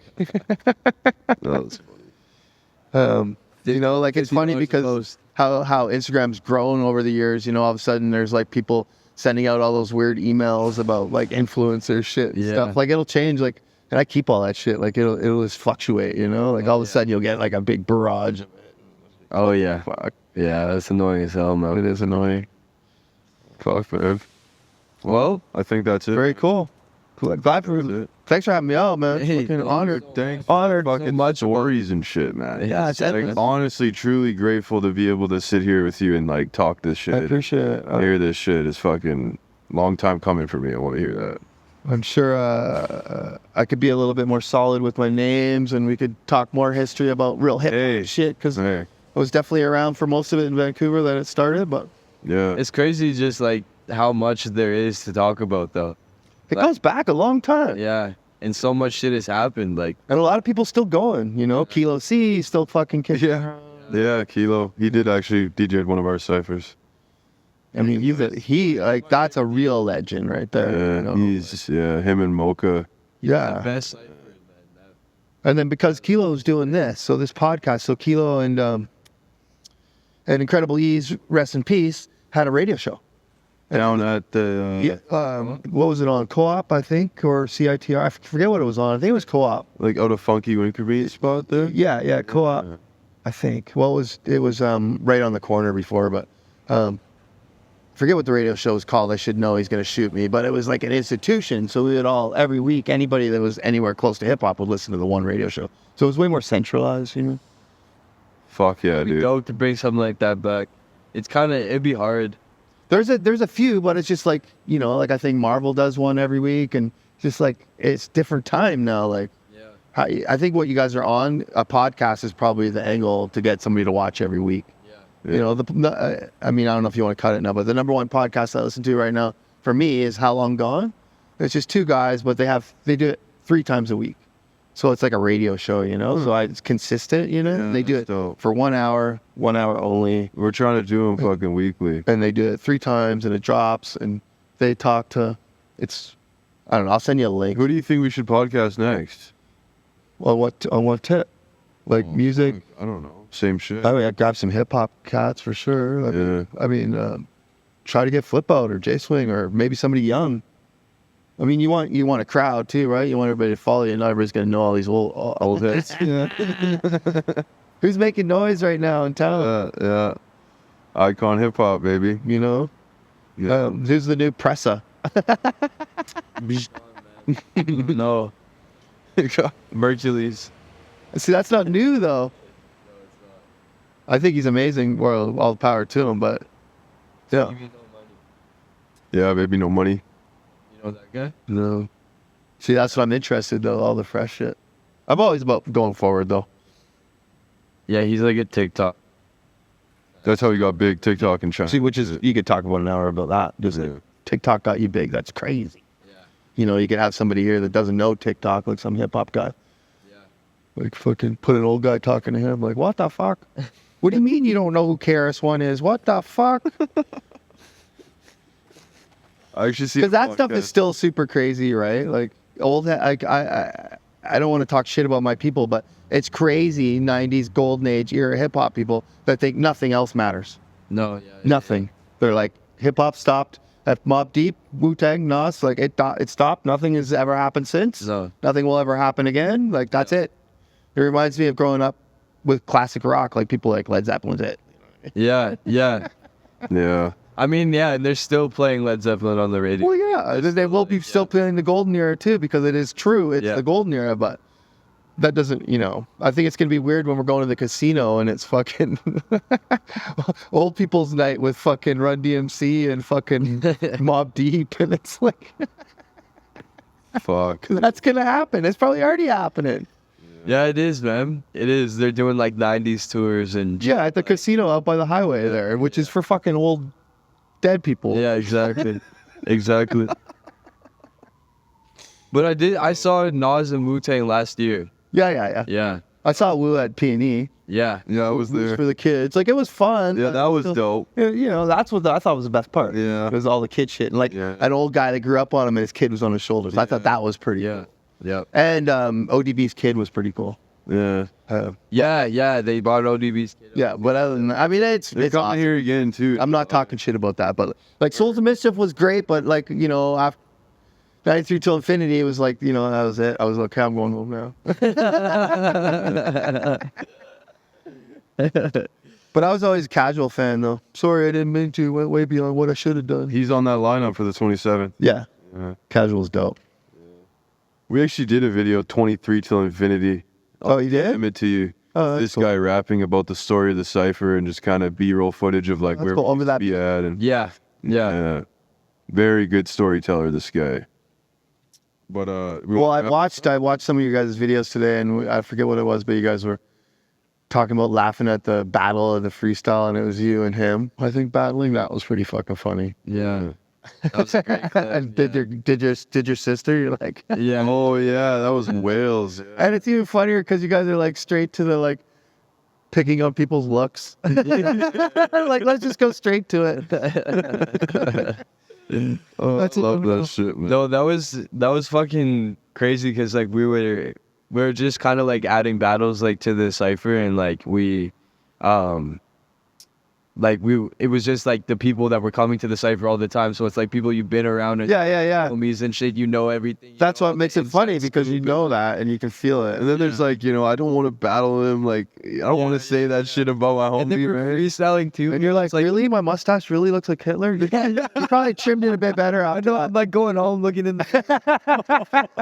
You know, like it's funny because how Instagram's grown over the years. You know, all of a sudden there's like people sending out all those weird emails about like influencer shit and stuff. Like it'll change. Like, and I keep all that shit. Like it'll just fluctuate. You know, like all of a sudden you'll get like a big barrage of it. Oh yeah, Fuck, yeah, that's annoying as hell, man. it is annoying. Fuck, man. Well, I think that's it. Very cool. Glad for That's it. Thanks for having me out, man. Hey, Fucking honored. Thanks. Honored. Fucking much. stories and shit, man. Yeah, it's Like, endless. honestly, truly grateful to be able to sit here with you and like talk this I shit. appreciate it. Hear this shit is fucking long time coming for me. I want to hear that. I'm sure I could be a little bit more solid with my names, and we could talk more history about real hip Hey. shit. Because I Hey, was definitely around for most of it in Vancouver that it started, but yeah. it's crazy just like how much there is to talk about, though. it goes back a long time. Yeah, and so much shit has happened. Like, And a lot of people still going. You know, Kilo C is still fucking kicking. Yeah. Yeah, Kilo. He did actually DJ'd one of our ciphers. I mean, like that's a real legend right there. Yeah, you know? he's him and Mocha. Yeah. best. And then because Kilo's doing this, so this podcast, so Kilo and Incredible Ease, rest in peace, had a radio show. Down at the What was it on? Co-op, I think, or CITR? I forget what it was on. I think it was Co-op. like out of Funky Winkerbeat spot there. Yeah, Co-op. Yeah. I think. Well, it was right on the corner before, but forget what the radio show was called. I should know. He's gonna shoot me. But it was like an institution, so we would all every week. Anybody that was anywhere close to hip hop would listen to the one radio show. So it was way more centralized, you know. Fuck yeah, It'd be dude. dope to bring something like that back. It'd be hard. There's a few, but it's just like, you know, like I think Marvel does one every week, and just like it's different time now. Like Yeah. I think what you guys are on a podcast is probably the angle to get somebody to watch every week. Yeah. You know, I mean, I don't know if you want to cut it now, but the number one podcast I listen to right now for me is How Long Gone. It's just two guys, but they do it 3 times a week. So it's like a radio show, you know? So it's consistent, you know? Yeah, They do that's it dope. for 1 hour only. We're trying to do them fucking weekly. And they do it 3 times and it drops and they talk to, I don't know, I'll send you a link. Who do you think we should podcast next? Well, on what tip? Like music? I don't know. Same shit. I mean, I'd grab some hip hop cats for sure. I mean, try to get Flip Out or J Swing or maybe somebody young. I mean, you want a crowd too, right? You want everybody to follow you. Not everybody's gonna know all these old hits. Who's making noise right now in town? Yeah. Icon hip hop, baby. You know, Yeah. who's the new Pressa? No. Mercules. See, that's not new though. I think he's amazing. Well, all the power to him, but yeah, Yeah, baby, no money. You know that guy? no. See, that's what I'm interested though. All the fresh shit. I'm always about going forward though. Yeah, he's like a TikTok. That's how he got big. TikTok and China. See, which is you could talk about an hour about that. Just Yeah. like, TikTok got you big. That's crazy. Yeah. You know, you could have somebody here that doesn't know TikTok, like some hip hop guy. Yeah. Like fucking put an old guy talking to him, like, what the fuck? What do you mean you don't know who KRS-One is? What the fuck? I actually see Because that stuff is still super crazy, right? Like old, like I don't want to talk shit about my people, but it's crazy 90s golden age era hip hop people that think nothing else matters. No, yeah, Nothing. They're like, hip hop stopped at Mobb Deep, Wu-Tang, Nas, like it stopped. Nothing has ever happened since. No. Nothing will ever happen again. Like that's it. It reminds me of growing up with classic rock, like people like Led Zeppelin's it. Yeah, yeah. Yeah. I mean, yeah, and they're still playing Led Zeppelin on the radio. Well, yeah, they will be still playing the golden era too, because it is true. It's the golden era, but that doesn't, I think it's going to be weird when we're going to the casino and it's fucking old people's night with fucking Run DMC and fucking Mobb Deep. And it's like, Fuck. that's going to happen. It's probably already happening. Yeah, it is, man. It is. They're doing like 90s tours and Yeah, at the casino out by the highway there, which is for fucking old dead people. yeah, exactly. Exactly. But I saw Nas and Wu-Tang last year. Yeah. Yeah. I saw Wu at P&E. Yeah. Yeah, I was there. For the kids. Like, it was fun. Yeah, that was dope. That's what I thought was the best part. Yeah. It was all the kid shit. And like an old guy that grew up on him and his kid was on his shoulders. I thought that was pretty Yeah. cool. Yeah. And ODB's kid was pretty cool. Yeah. Yeah. They bought ODB's kid. Yeah, but other than that, I mean, it's They're coming awesome. here again, too. I'm not talking shit about that, but like Souls of Mischief was great, but like, after 93 till Infinity, it was like, that was it. I was like, okay, I'm going home now. But I was always a Casual fan, though. Sorry, I didn't mean to. Went way beyond what I should have done. He's on that lineup for the 27th. Yeah. Yeah. Casual's dope. We actually did a video, 23 till Infinity. Oh, you did? Send it to you. Oh, that's This cool. guy rapping about the story of the cipher and just kind of B-roll footage of like That's where cool. Over we that- be at. And Yeah. yeah, very good storyteller, this guy. But Well, I watched some of your guys' videos today, and I forget what it was, but you guys were talking about laughing at the battle of the freestyle, and it was you and him, I think, battling. That was pretty fucking funny. Yeah. That was a great clip. And did your sister? You're like, Yeah. oh yeah, that was Wales. Yeah. and it's even funnier because you guys are like straight to the like picking on people's looks. Like, let's just go straight to it. Oh, That's I love it. that shit, man. No, that was fucking crazy because like we were just kind of like adding battles like to the cipher and like it was just like the people that were coming to the cipher all the time, so it's like people you've been around and Yeah. homies and shit, everything. That's know what all makes the it funny inside because you scoop. know that and you can feel it. And then there's like, I don't want to battle him. Like, I don't want to say that shit about my And then homie, we're man. freestyling too. And you're like, really? My mustache really looks like Hitler? You probably trimmed it a bit better. I know. I'm like going home looking in the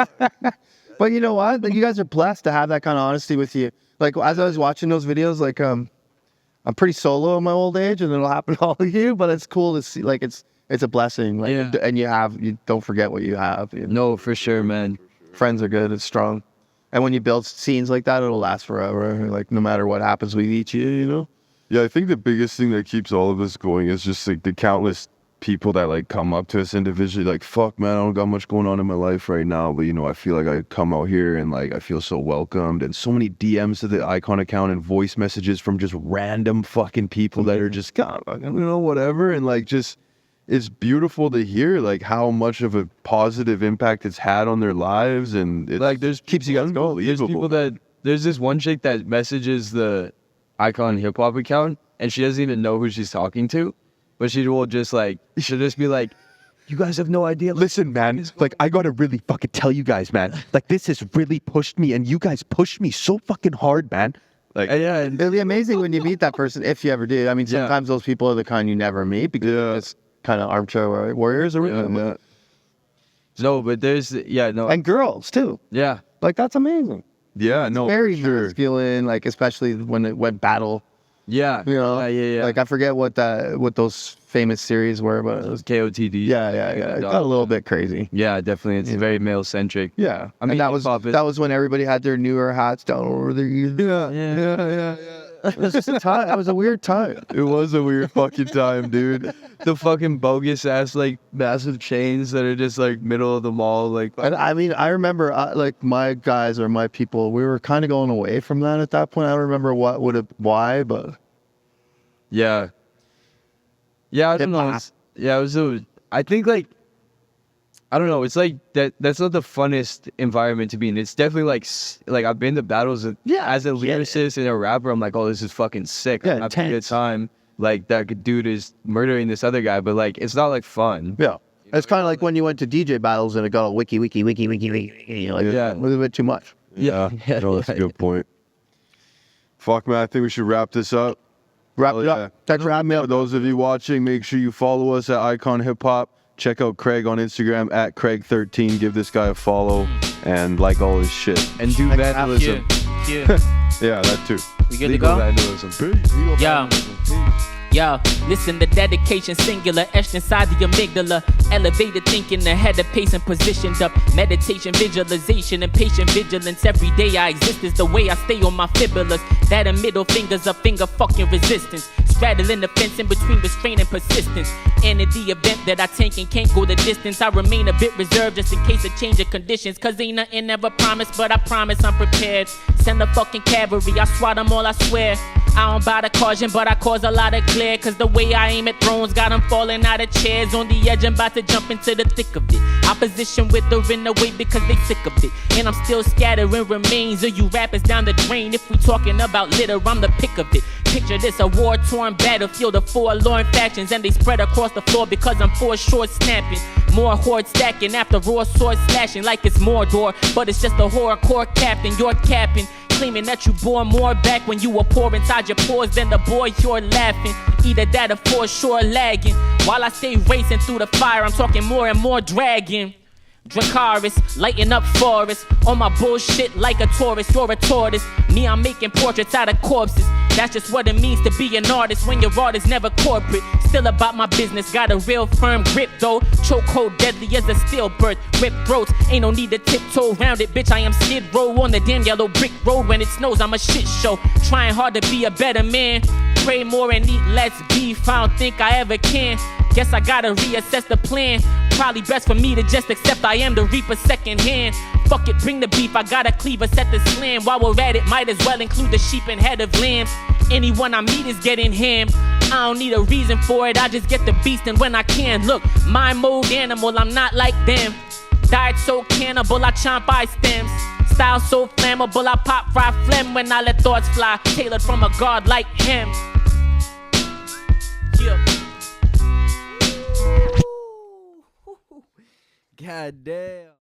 But you know what? Like, you guys are blessed to have that kind of honesty with you. Like, as I was watching those videos, like, I'm pretty solo in my old age, and it'll happen to all of you. But it's cool to see. Like, it's a blessing. Like, Yeah. and you don't forget what you have. No, for sure, man. Friends are good. It's strong. And when you build scenes like that, it'll last forever. Like, no matter what happens with each of you, Yeah, I think the biggest thing that keeps all of us going is just like the countless people that like come up to us individually, like, fuck man, I don't got much going on in my life right now, but I feel like I come out here and like I feel so welcomed, and so many DMs to the Icon account and voice messages from just random fucking people that are just whatever, and like just it's beautiful to hear like how much of a positive impact it's had on their lives, and it Like there's keeps you guys going. There's people there's this one chick that messages the Icon hip hop account and she doesn't even know who she's talking to, but she'll just be like, you guys have no idea. Listen, man, like, I gotta really fucking tell you guys, man. Like, this has really pushed me, and you guys pushed me so fucking hard, man. Like, Yeah, and It'll be amazing when you meet that person, if you ever do. I mean, sometimes those people are the kind you never meet because it's kind of armchair warriors or whatever. no, but there's And girls, too. yeah. Like, that's amazing. Yeah, no, Very for sure. masculine, like, especially when it went battle. Yeah. Yeah. Like, I forget what those famous series were, but it was, KOTD. yeah. It got a little bit crazy. Yeah, definitely. It's very male centric. Yeah. I mean, and hip-hop is- that was when everybody had their newer hats down over their ears. Yeah. It was just a time. It was a weird time. It was a weird fucking time, dude. The fucking bogus ass like massive chains that are just like middle of the mall, like And I mean, I remember like my guys or my people, we were kind of going away from that at that point. I don't remember why, but yeah. I don't know. Hip-hop. It was I think like I don't know. It's like that. That's not the funnest environment to be in. It's definitely like I've been to battles as a lyricist and a rapper. I'm like, oh, this is fucking sick. Yeah, I'm having a good intense. time. Like that dude is murdering this other guy, but like it's not like fun. Yeah. It's kind of like when you went to DJ battles and it got all wiki. You're like, Yeah. a little bit too much. No, that's a good point. Fuck, man, I think we should wrap this up. Wrap Hell it yeah. up. Thanks for having me For up. those of you watching, make sure you follow us at Icon Hip Hop. Check out Craig on Instagram at Craige13. Give this guy a follow and like all his shit. And do vandalism. Yeah. Yeah, that too. We good to Legal go? vandalism. Yo. Yo, listen, the dedication singular, etched inside the amygdala. Elevated thinking ahead of pace and positioned up. Meditation, visualization, and patient vigilance. Every day I exist is the way I stay on my fibulas. That and middle fingers a finger fucking resistance. Straddling the fence in between restraint and persistence. And in the event that I tank and can't go the distance, I remain a bit reserved just in case of change of conditions. Cause ain't nothing ever promised, but I promise I'm prepared. Send the fucking cavalry, I swat them all, I swear. I don't buy the caution, but I cause a lot of glare. Cause the way I aim at thrones got them falling out of chairs. On the edge, I'm about to jump into the thick of it. Opposition withering away because they sick of it. And I'm still scattering remains of you rappers down the drain. If we talking about litter, I'm the pick of it. Picture this, a war-torn battlefield of forlorn factions. And they spread across the floor because I'm foreshore snapping. More horde stacking after raw sword slashing like it's Mordor. But it's just a horrorcore captain, you're capping. Claiming that you bore more back when you were poor inside your pores than the boy you're laughing. Either that or for sure lagging. While I stay racing through the fire, I'm talking more and more dragging. Dracarys, lighting up forests. On my bullshit like a tourist, you're a tortoise. Me, I'm making portraits out of corpses. That's just what it means to be an artist when your art is never corporate. Still about my business, got a real firm grip though. Chokehold deadly as a stillbirth. Rip throats, ain't no need to tiptoe round it. Bitch, I am skid row on the damn yellow brick road. When it snows, I'm a shit show. Trying hard to be a better man. Pray more and eat less beef. I don't think I ever can. Guess I gotta reassess the plan. Probably best for me to just accept I am the reaper secondhand. Fuck it, bring the beef, I got a cleaver, set the slam. While we're at it, might as well include the sheep and head of lambs. Anyone I meet is getting ham. I don't need a reason for it, I just get the beast and when I can. Look, my mode animal, I'm not like them. Diet so cannibal, I chomp eye stems. Style so flammable, I pop fry phlegm when I let thoughts fly. Tailored from a god like him. Yeah. God damn.